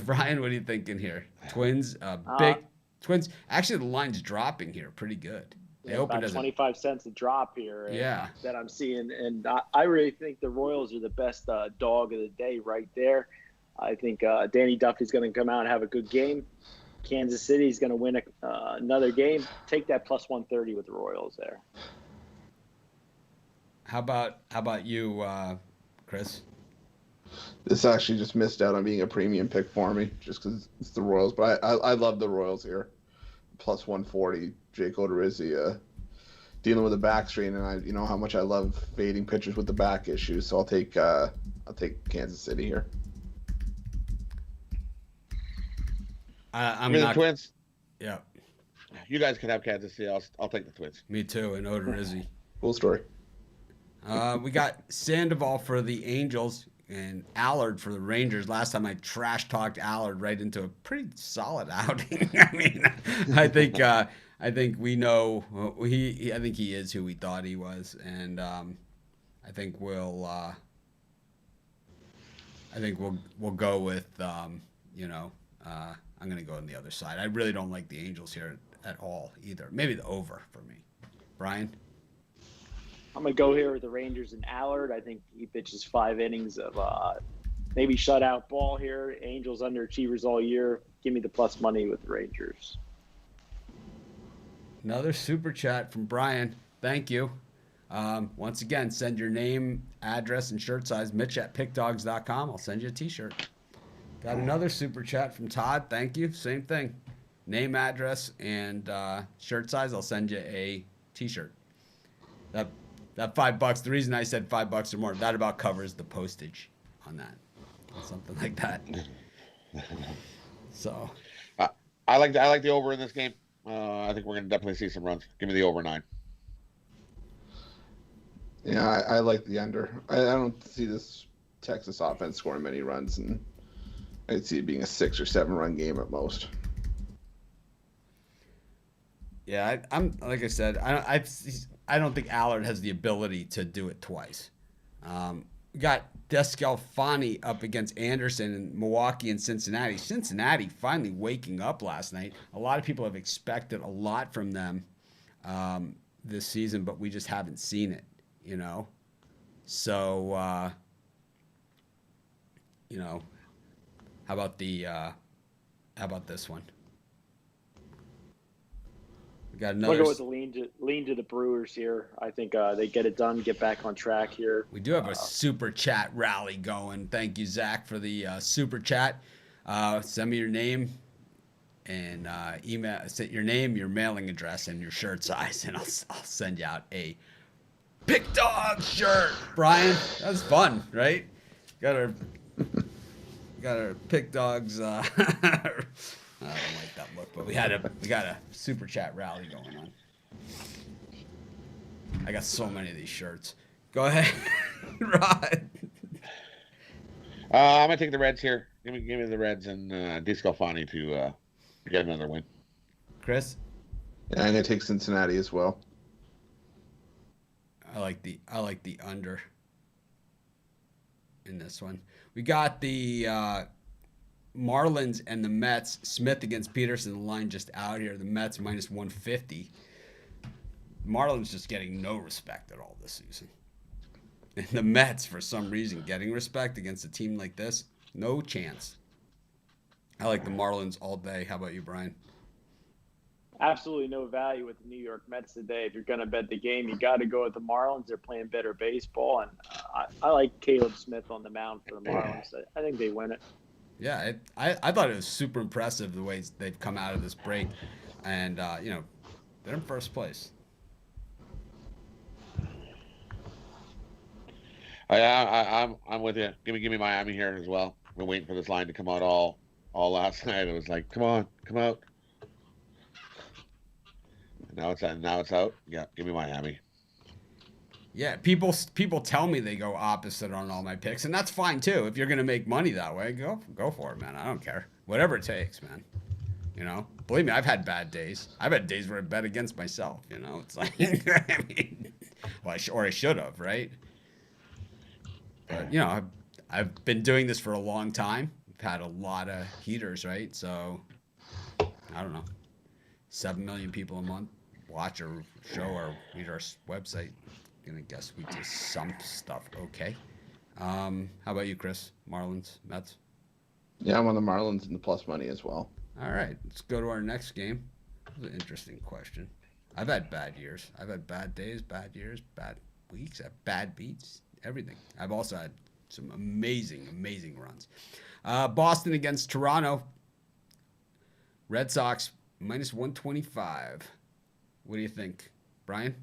Brian. What are you thinking here? Twins, big Twins. Actually, the line's dropping here pretty good. They opened about 25 cents a drop here. Yeah, that I'm seeing, and I really think the Royals are the best dog of the day right there. I think Danny Duffy's going to come out and have a good game. Kansas City's going to win another game. Take that plus 130 with the Royals there. How about you, Chris? This actually just missed out on being a premium pick for me, just because it's the Royals. But I love the Royals here. Plus 140. Jake Odorizzi dealing with a back strain, and you know how much I love fading pitchers with the back issues. So I'll take Kansas City here. I'm not the Twins. Yeah, you guys can have Kansas City. I'll take the Twins. Me too, and Odorizzi. Cool story. We got Sandoval for the Angels and Allard for the Rangers. Last time I trash talked Allard right into a pretty solid outing. I mean, I think we know I think he is who we thought he was, and I think we'll go with I'm going to go on the other side. I really don't like the Angels here at all either. Maybe the over for me. Brian? I'm going to go here with the Rangers and Allard. I think he pitches 5 innings of maybe shutout ball here. Angels underachievers all year. Give me the plus money with the Rangers. Another super chat from Brian. Thank you. Once again, send your name, address, and shirt size, mitch@pickdogs.com. I'll send you a T-shirt. Got another super chat from Todd. Thank you. Same thing. Name, address, and shirt size. I'll send you a T-shirt. That $5, the reason I said $5 or more, that about covers the postage on that. Something like that. So I like the over in this game. I think we're going to definitely see some runs. Give me the over 9. Yeah, I like the under. I don't see this Texas offense scoring many runs, and I'd see it being a 6 or 7 run game at most. Yeah, I'm like I said, I don't think Allard has the ability to do it twice. We got Descalfani up against Anderson in Milwaukee and Cincinnati. Cincinnati finally waking up last night. A lot of people have expected a lot from them this season, but we just haven't seen it, you know. So, how about this one? We got another. We'll go with the lean to the Brewers here. I think they get it done, get back on track here. We do have a super chat rally going. Thank you, Zach, for the super chat. Send me your name and email. Set your name, your mailing address, and your shirt size, and I'll send you out a Pick Dog shirt. Brian, that was fun, right? Got our Pick Dogs. I don't like that look, but we got a super chat rally going on. I got so many of these shirts. Go ahead, Rod. I'm gonna take the Reds here. Give me the Reds and Descalfani to get another win. Chris? Yeah, I'm gonna take Cincinnati as well. I like the under in this one. We got the Marlins and the Mets. Smith against Peterson. The line just out here. The Mets minus 150. Marlins just getting no respect at all this season. And the Mets, for some reason, getting respect against a team like this, no chance. I like the Marlins all day. How about you, Brian? Absolutely no value with the New York Mets today. If you're going to bet the game, you got to go with the Marlins. They're playing better baseball, and I like Caleb Smith on the mound for the Marlins. I think they win it. Yeah, I thought it was super impressive the way they've come out of this break, and they're in first place. I'm with you. Give me Miami here as well. I've been waiting for this line to come out all last night. It was like, come on, come out. Now it's out. Yeah, give me Miami. Yeah, people tell me they go opposite on all my picks, and that's fine too. If you're gonna make money that way, go for it, man. I don't care. Whatever it takes, man. Believe me, I've had bad days. I've had days where I bet against myself. It's like, I mean, well, I should have, right? But I've been doing this for a long time. I've had a lot of heaters, right? So I don't know, 7 million people a month watch our show or read our website. Gonna guess we do some stuff okay. How about you, Chris? Marlins, Mets? Yeah, I'm on the Marlins and the plus money as well. All right, let's go to our next game. This is an interesting question. I've had bad years. I've had bad days, bad years, bad weeks, I've bad beats, everything. I've also had some amazing, amazing runs. Boston against Toronto. Red Sox minus 125. What do you think, Brian?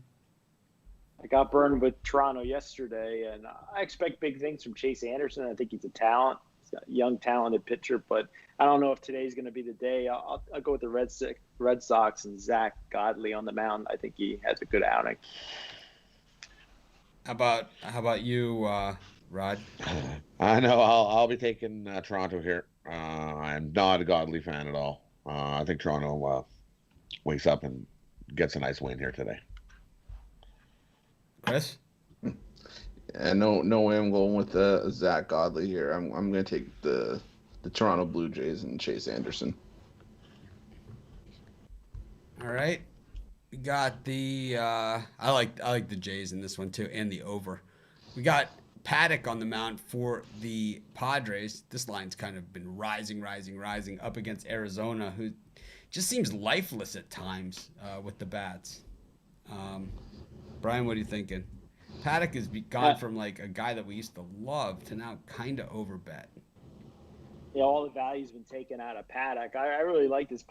I got burned with Toronto yesterday, and I expect big things from Chase Anderson. I think he's a talent. He's got a young, talented pitcher, but I don't know if today's going to be the day. I'll go with the Red Sox and Zach Godley on the mound. I think he has a good outing. How about you, Rod? I know I'll be taking Toronto here. I'm not a Godly fan at all. I think Toronto wakes up and gets a nice win here today. Chris? Yeah, no way I'm going with Zach Godley here. I'm going to take the Toronto Blue Jays and Chase Anderson. All right. We got the I like the Jays in this one too, and the over. We got Paddock on the mound for the Padres. This line's kind of been rising up against Arizona, who just seems lifeless at times with the bats. Brian, what are you thinking? Paddock has gone from like a guy that we used to love to now kind of overbet. Yeah, all the value's been taken out of Paddock. I really like this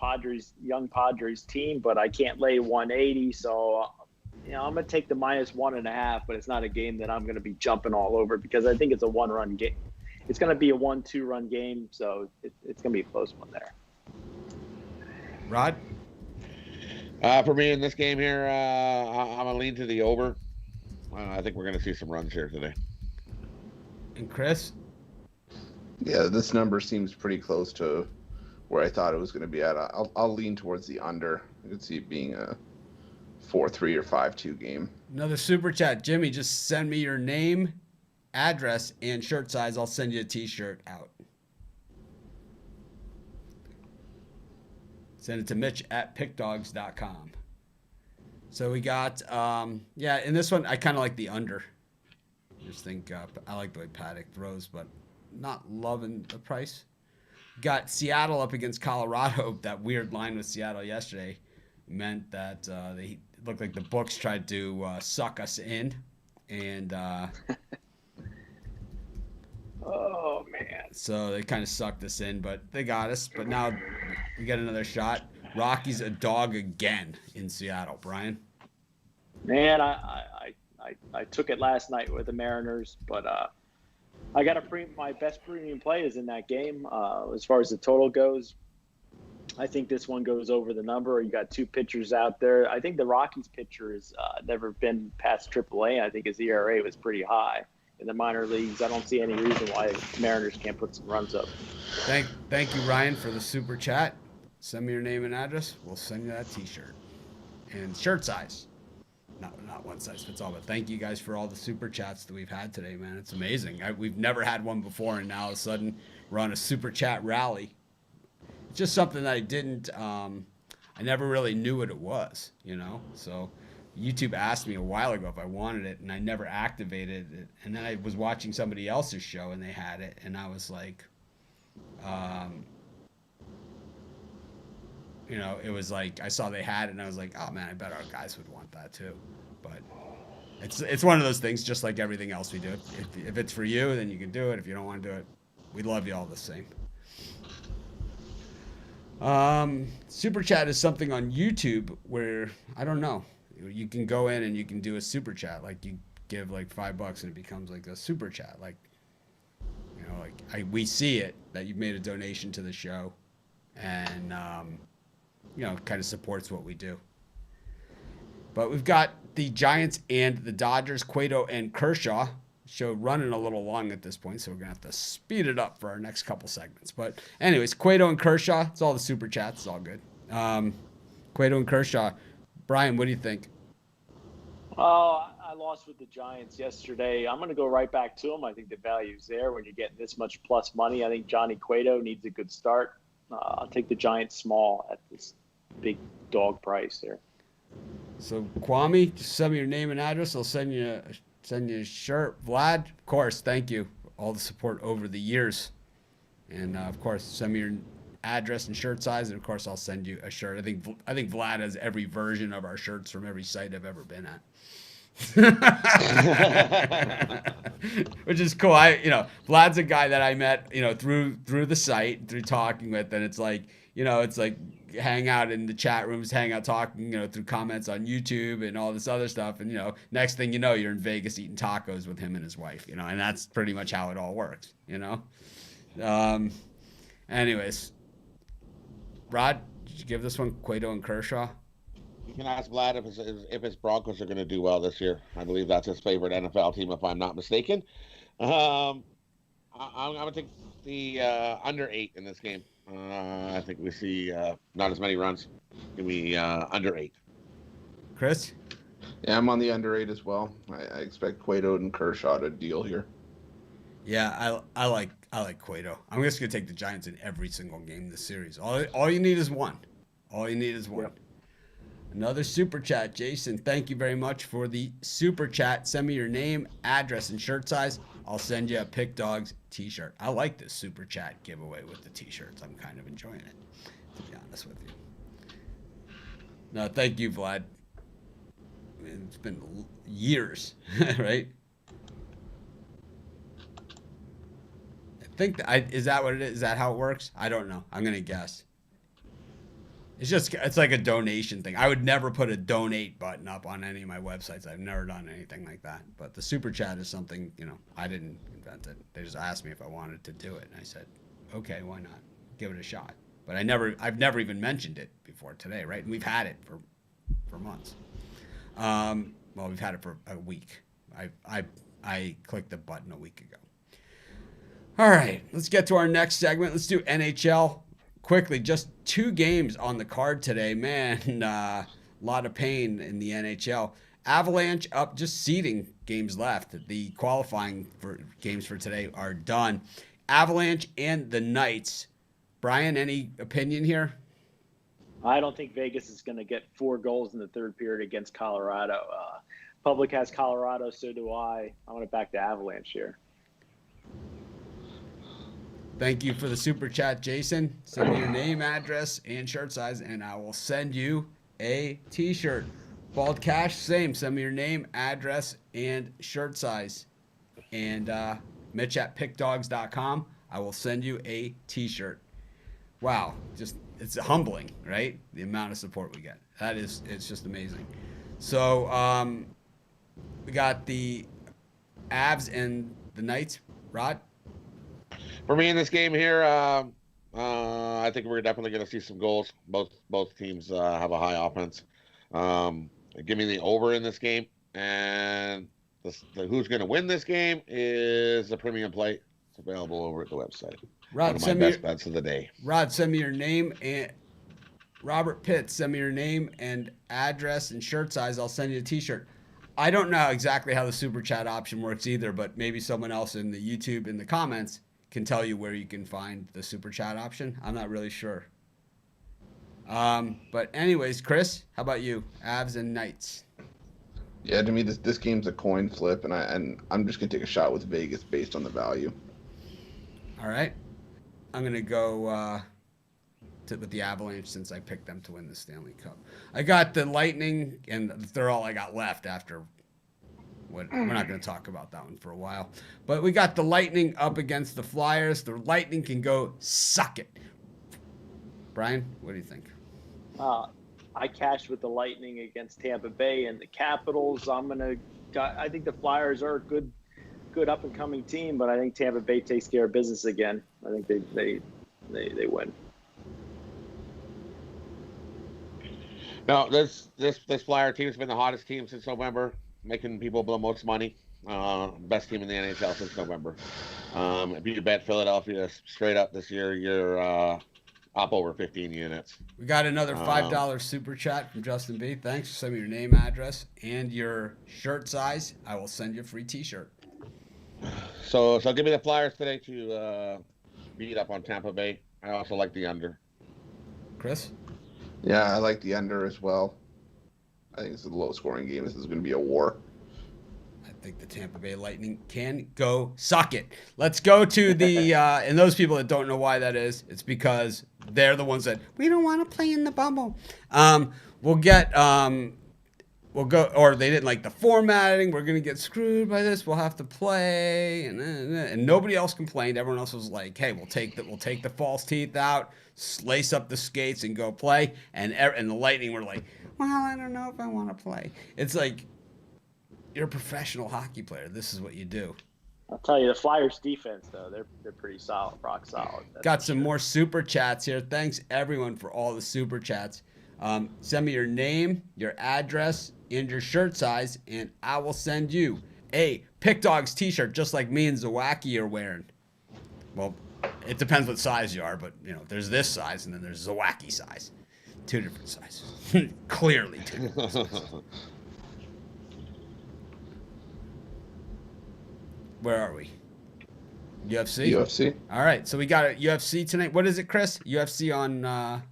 young Padres team, but I can't lay 180, so I'm going to take the minus 1.5, but it's not a game that I'm going to be jumping all over because I think it's a one-run game. It's going to be a 1-2 run game, so it's going to be a close one there. Rod? For me in this game here, I'm going to lean to the over. I think we're going to see some runs here today. And Chris? Yeah, this number seems pretty close to where I thought it was going to be at. I'll lean towards the under. I could see it being a 4-3 or 5-2 game. Another super chat. Jimmy, just send me your name, address, and shirt size. I'll send you a t-shirt out. Send it to Mitch at pickdogs.com. So we got, in this one, I kind of like the under. I just think I like the way Paddock throws, but not loving the price. Got Seattle up against Colorado. That weird line with Seattle yesterday meant that they looked like the books tried to suck us in. And oh, man. So they kind of sucked us in, but they got us. But now we get another shot. Rocky's a dog again in Seattle. Brian? Man, I took it last night with the Mariners, but I got my best premium play is in that game. As far as the total goes, I think this one goes over the number. You got two pitchers out there. I think the Rockies pitcher has never been past AAA. I think his ERA was pretty high in the minor leagues. I don't see any reason why Mariners can't put some runs up. Thank you, Ryan, for the super chat. Send me your name and address. We'll send you that T-shirt and shirt size. not one size fits all. But thank you guys for all the super chats that we've had today, man. It's amazing. We've never had one before, and now all of a sudden we're on a super chat rally. It's just something that I didn't. I never really knew what it was, you know. So YouTube asked me a while ago if I wanted it, and I never activated it. And then I was watching somebody else's show, and they had it, and I was like, you know, it was like I saw they had it, and I was like, oh man, I bet our guys would want that too. But it's one of those things, just like everything else we do. If it's for you, then you can do it. If you don't want to do it, we love you all the same. Super chat is something on YouTube where, I don't know, you can go in and you can do a super chat. Like you give like $5 and it becomes like a super chat. Like, you know, like we see it that you've made a donation to the show, and, you know, kind of supports what we do. But we've got the Giants and the Dodgers, Cueto and Kershaw. Show running a little long at this point, so we're gonna have to speed it up for our next couple segments. But anyways, Cueto and Kershaw, it's all the super chats, it's all good. Cueto and Kershaw, Brian, what do you think? Oh, I lost with the Giants yesterday. I'm gonna go right back to them. I think the value's there when you get this much plus money. I think Johnny Cueto needs a good start. I'll take the Giants small at this big dog price there. So Kwame, just send me your name and address. I'll send you a shirt. Vlad, of course, thank you. All the support over the years. And of course, send me your address and shirt size, and of course I'll send you a shirt. I think Vlad has every version of our shirts from every site I've ever been at. Which is cool. Vlad's a guy that I met, you know, through the site, through talking with, and it's like, you know, it's like hang out in the chat rooms, hang out talking, you know, through comments on YouTube and all this other stuff. And, you know, next thing you know, you're in Vegas eating tacos with him and his wife, you know, and that's pretty much how it all works, you know? Anyways, Rod, did you give this one Cueto and Kershaw? You can ask Vlad if his Broncos are going to do well this year. I believe that's his favorite NFL team, if I'm not mistaken. I'm going to take the under 8 in this game. I think we see not as many runs. Give me under 8. Chris? Yeah, I'm on the under 8 as well. I expect Cueto and Kershaw to deal here. Yeah, I like Cueto. I'm just gonna take the Giants in every single game this series. All you need is one. All you need is one. Yep. Another super chat, Jason. Thank you very much for the super chat. Send me your name, address, and shirt size. I'll send you a Pick Dogs t-shirt. I like this super chat giveaway with the t-shirts. I'm kind of enjoying it, to be honest with you. No, thank you, Vlad. I mean, it's been years, right? I think is that what it is? Is that how it works? I don't know. I'm gonna guess. It's like a donation thing. I would never put a donate button up on any of my websites. I've never done anything like that. But the super chat is something, you know, I didn't invent it. They just asked me if I wanted to do it, and I said, okay, why not? Give it a shot. But I've never even mentioned it before today, right? And we've had it for months. Well, we've had it for a week. I clicked the button a week ago. All right, let's get to our next segment. Let's do NHL. Quickly, just 2 games on the card today. Man, a lot of pain in the NHL. Avalanche up, just seeding games left. The qualifying for games for today are done. Avalanche and the Knights. Brian, any opinion here? I don't think Vegas is going to get 4 goals in the third period against Colorado. Public has Colorado, so do I. I'm going to back the Avalanche here. Thank you for the super chat, Jason. Send me your name, address, and shirt size, and I will send you a t-shirt. Bald Cash, same. Send me your name, address, and shirt size. And Mitch at pickdogs.com. I will send you a t-shirt. Wow. It's humbling, right? The amount of support we get. It's just amazing. So we got the Avs and the Knights. Rod? For me in this game here, I think we're definitely going to see some goals. Both teams have a high offense. Give me the over in this game, and who's going to win this game is a premium play. It's available over at the website. Rod, one of my best bets of the day. Rod, send me your name Robert Pitts, send me your name and address and shirt size. I'll send you a t-shirt. I don't know exactly how the super chat option works either, but maybe someone else in the YouTube in the comments can tell you where you can find the super chat option. I'm not really sure. But anyways, Chris, how about you? Avs and Knights. Yeah, to me, this game's a coin flip, and I'm just gonna take a shot with Vegas based on the value. All right, I'm gonna go with the Avalanche since I picked them to win the Stanley Cup. I got the Lightning, and they're all I got left after. We're not going to talk about that one for a while, but we got the Lightning up against the Flyers. The Lightning can go suck it. Brian, what do you think? I cashed with the Lightning against Tampa Bay and the Capitals. I think the Flyers are a good up and coming team, but I think Tampa Bay takes care of business again. I think they win. No, this Flyer team's been the hottest team since November, making people blow most money. Best team in the NHL since November. If you bet Philadelphia straight up this year, you're up over 15 units. We got another $5 super chat from Justin B. Thanks. Send me your name, address, and your shirt size. I will send you a free T-shirt. So give me the Flyers today to beat up on Tampa Bay. I also like the under. Chris? Yeah, I like the under as well. I think it's a low-scoring game. This is going to be a war. I think the Tampa Bay Lightning can go suck it. Let's go to the and those people that don't know why that is, it's because they're the ones that we don't want to play in the bubble. We'll go, or they didn't like the formatting. We're gonna get screwed by this. We'll have to play, and nobody else complained. Everyone else was like, "Hey, we'll take the false teeth out, lace up the skates, and go play." And the Lightning were like, "Well, I don't know if I want to play." It's like, you're a professional hockey player. This is what you do. I'll tell you, the Flyers defense though, they're pretty solid, rock solid. Got some more super chats here. Thanks everyone for all the super chats. Send me your name, your address, and your shirt size, and I will send you a Pick Dogs t-shirt just like me and Zawacki are wearing. Well, it depends what size you are, but there's this size and then there's Zawacki size. Two different sizes. Clearly two different sizes. Where are we? UFC? UFC. All right, so we got a UFC tonight. What is it, Chris? UFC on...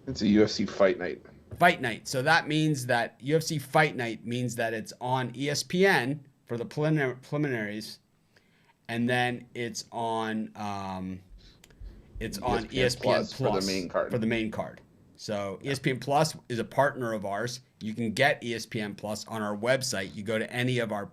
It's a UFC fight night. Fight night. So that means that UFC Fight Night means that it's on ESPN for the preliminaries, and then it's on ESPN Plus for the main card. For the main card. So ESPN Plus is a partner of ours. You can get ESPN Plus on our website. You go to any of our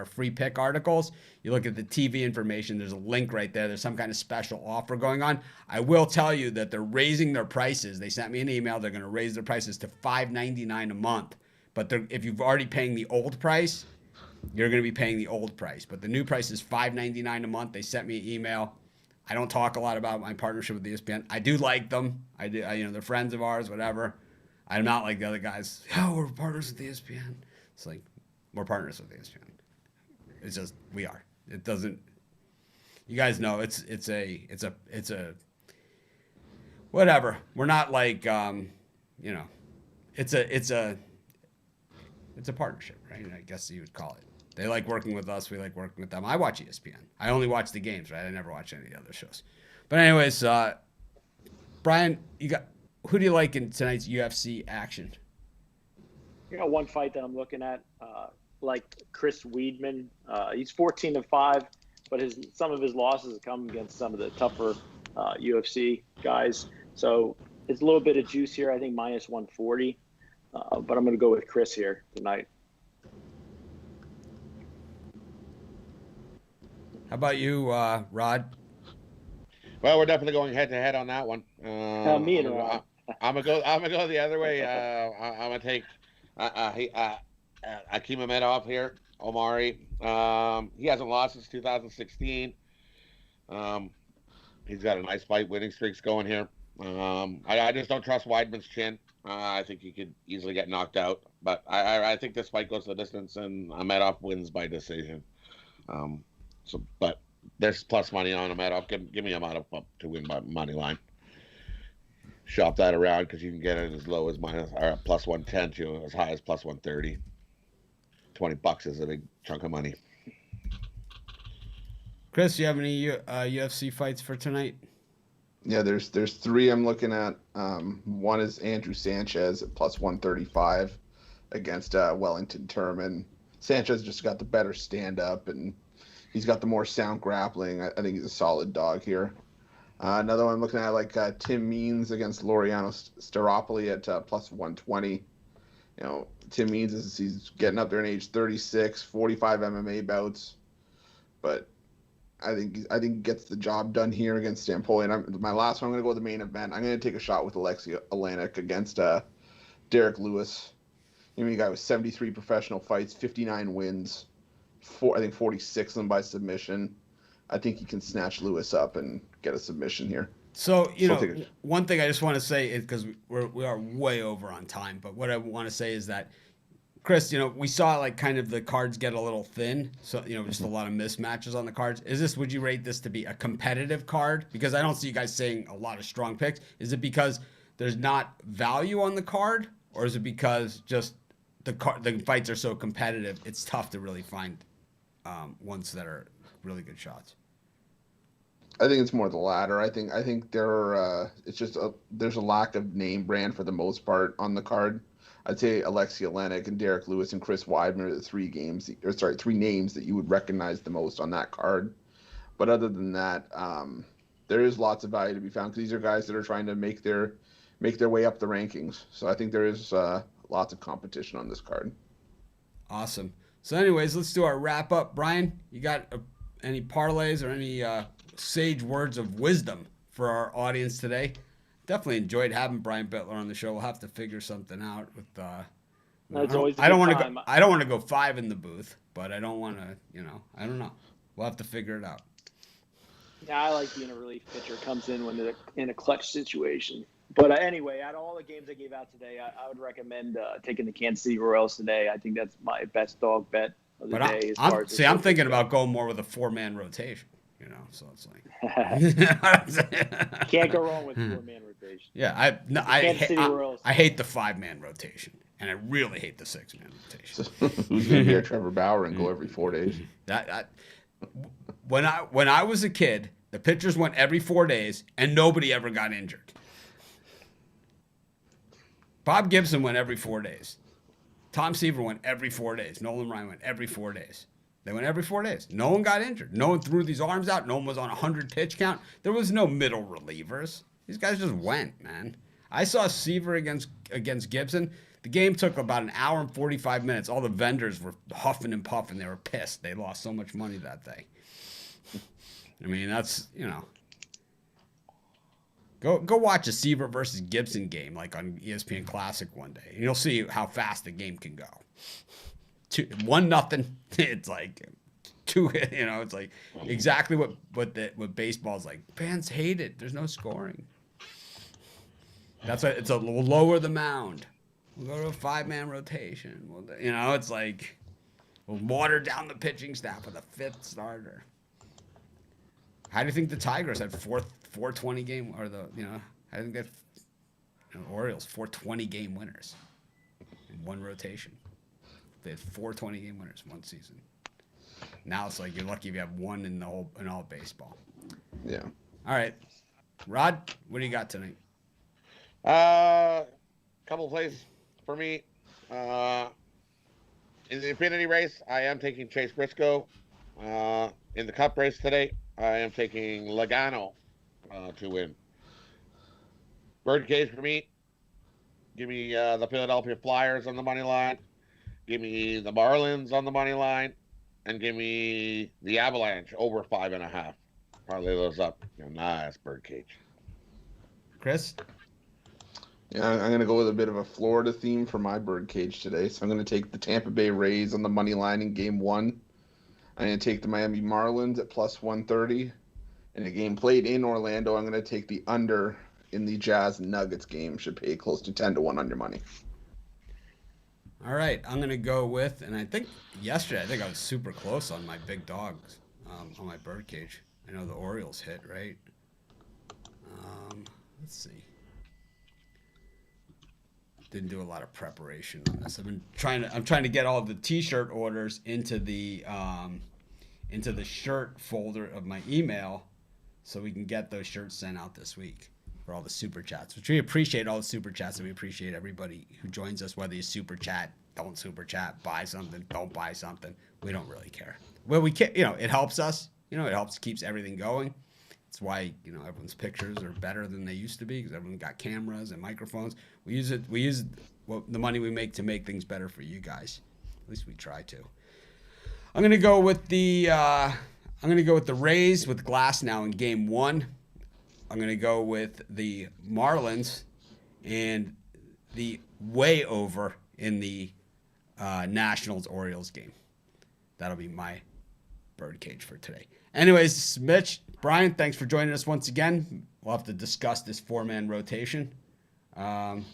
free pick articles, you look at the TV information, there's a link right there. There's some kind of special offer going on. I will tell you that they're raising their prices. They sent me an email. They're going to raise their prices to $5.99 a month. But if you've already paying the old price, you're going to be paying the old price. But the new price is $5.99 a month. They sent me an email. I don't talk a lot about my partnership with ESPN. I do like them. They're friends of ours, whatever. I'm not like the other guys. Oh, we're partners with ESPN. It's like, we're partners with ESPN. It's just, we are. It doesn't, you guys know it's a whatever. We're not like, it's a partnership, right? I guess you would call it. They like working with us. We like working with them. I watch ESPN. I only watch the games, right? I never watch any of the other shows. But anyways, Brian, who do you like in tonight's UFC action? One fight that I'm looking at, like Chris Weidman. He's 14-5, but some of his losses have come against some of the tougher UFC guys. So it's a little bit of juice here. I think minus 140, but I'm going to go with Chris here tonight. How about you, Rod? Well, we're definitely going head to head on that one. Me and Rod. I'm gonna go the other way. I'm gonna take Akhimamedov here, Omari. He hasn't lost since 2016. He's got a nice fight winning streaks going here. I just don't trust Weidman's chin. I think he could easily get knocked out. But I think this fight goes the distance and Amedov wins by decision. But there's plus money on Amedov. Give me Amedov up to win by money line. shop that around because you can get it as low as plus 110 to as high as plus 130. $20 is a big chunk of money. Chris, you have any UFC fights for tonight? Yeah, there's three I'm looking at. One is Andrew Sanchez at plus 135 against Wellington Turman. Sanchez just got the better stand-up, and he's got the more sound grappling. I think he's a solid dog here. Another one I'm looking at, Tim Means against Laureano Staropoli at plus 120. Tim Means he's getting up there in age 36, 45 MMA bouts, but I think he gets the job done here against Stampoli. And my last one, I'm going to go with the main event. I'm going to take a shot with Alexei Olenek against Derek Lewis. A guy with 73 professional fights, 59 wins, I think 46 of them by submission. I think he can snatch Lewis up and get a submission here. So, one thing I just want to say is, because we are way over on time, but what I want to say is that, Chris, we saw kind of the cards get a little thin. So, just a lot of mismatches on the cards. Would you rate this to be a competitive card? Because I don't see you guys saying a lot of strong picks. Is it because there's not value on the card? Or is it because just the fights are so competitive, it's tough to really find ones that are really good shots? I think it's more the latter. I think it's just there's a lack of name brand for the most part on the card. I'd say Alexei Olenek and Derek Lewis and Chris Weidman are the three names that you would recognize the most on that card. But other than that, there is lots of value to be found because these are guys that are trying to make their way up the rankings. So I think there is lots of competition on this card. Awesome. So anyways, let's do our wrap up. Brian, you got any parlays or any sage words of wisdom for our audience today? Definitely enjoyed having Brian Bittler on the show. We'll have to figure something out with. That's always. I don't want to go. I don't want to go 5 in the booth, but I don't want to. I don't know. We'll have to figure it out. Yeah, I like being a relief pitcher. Comes in when they're in a clutch situation. But anyway, out of all the games I gave out today, I would recommend taking the Kansas City Royals today. I think that's my best dog bet of the day. I'm thinking about going more with a 4-man rotation. So it's like can't go wrong with 4-man rotation. Yeah, I hate the 5-man rotation, and I really hate the 6-man rotation. So, who's gonna be our Trevor Bauer and go every 4 days? When I was a kid, the pitchers went every 4 days, and nobody ever got injured. Bob Gibson went every 4 days. Tom Seaver went every 4 days. Nolan Ryan went every 4 days. They went every 4 days. No one got injured. No one threw these arms out. No one was on a 100-pitch count. There was no middle relievers. These guys just went, man. I saw Seaver against Gibson. The game took about an hour and 45 minutes. All the vendors were huffing and puffing. They were pissed. They lost so much money that day. I mean, that's, Go watch a Seaver versus Gibson game on ESPN Classic one day. And you'll see how fast the game can go. 1-0. It's like 2. It's like exactly what baseball's like. Fans hate it. There's no scoring. That's why it's a little lower the mound. We'll go to a 5-man rotation. It's like we'll water down the pitching staff with a 5th starter. How do you think the Tigers had 420 game or I think that Orioles 420 game winners in one rotation. They had 420 game winners one season. Now it's like you're lucky if you have one in all baseball. Yeah. All right, Rod, what do you got tonight? Couple plays for me. In the Infinity race, I am taking Chase Briscoe. In the Cup race today, I am taking Logano to win. Birdcage for me. Give me the Philadelphia Flyers on the money line. Give me the Marlins on the money line. And give me the Avalanche over 5.5. Parlay those up. Nice Birdcage. Chris? Yeah, I'm going to go with a bit of a Florida theme for my Birdcage today. So I'm going to take the Tampa Bay Rays on the money line in Game 1. I'm going to take the Miami Marlins at plus 130. In a game played in Orlando, I'm going to take the under in the Jazz Nuggets game. Should pay close to 10-1 on your money. All right, I'm going to go with, and I think yesterday, I was super close on my big dogs on my Birdcage. I know the Orioles hit, right? Let's see. didn't do a lot of preparation on this. I'm trying to get all the t-shirt orders into the shirt folder of my email so we can get those shirts sent out this week for all the super chats, which we appreciate all the super chats, and we appreciate everybody who joins us, whether you super chat, don't super chat, buy something, don't buy something. We don't really care. Well, we can, it helps us, it helps, keeps everything going. It's why, everyone's pictures are better than they used to be, because everyone got cameras and microphones. We use the money we make to make things better for you guys. At least we try to. I'm going to go with the Rays with Glass now in game 1. I'm going to go with the Marlins and the way over in the Nationals-Orioles game. That'll be my birdcage for today. Anyways, this is Mitch. Brian, thanks for joining us once again. We'll have to discuss this 4-man rotation. Rod,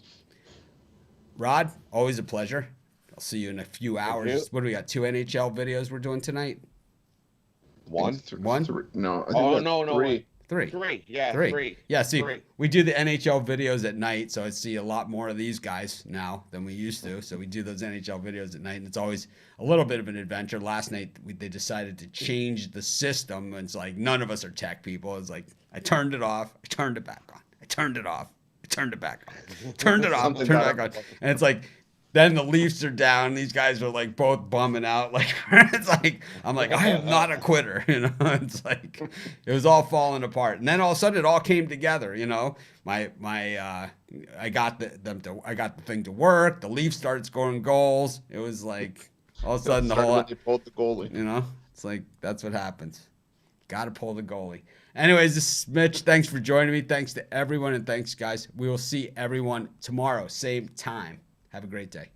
always a pleasure. I'll see you in a few hours. What do we got? 2 NHL videos we're doing tonight? One? No. No. Three. Three. Yeah, three. Yeah, see, Three. we do the NHL videos at night, so I see a lot more of these guys now than we used to. So we do those NHL videos at night, and it's always a little bit of an adventure. Last night, they decided to change the system, and it's like none of us are tech people. It's like I turned it off, I turned it back on. I turned it off, I turned it back on. Turned it off, turned it back on. And it's like, then the Leafs are down. These guys are like both bumming out. Like it's like I'm like I am not a quitter. It's like it was all falling apart. And then all of a sudden it all came together. I got the thing to work. The Leafs started scoring goals. It was like all of a sudden the whole They pulled the goalie. It's like that's what happens. Got to pull the goalie. Anyways, this is Mitch. Thanks for joining me. Thanks to everyone, and thanks guys. We will see everyone tomorrow, same time. Have a great day.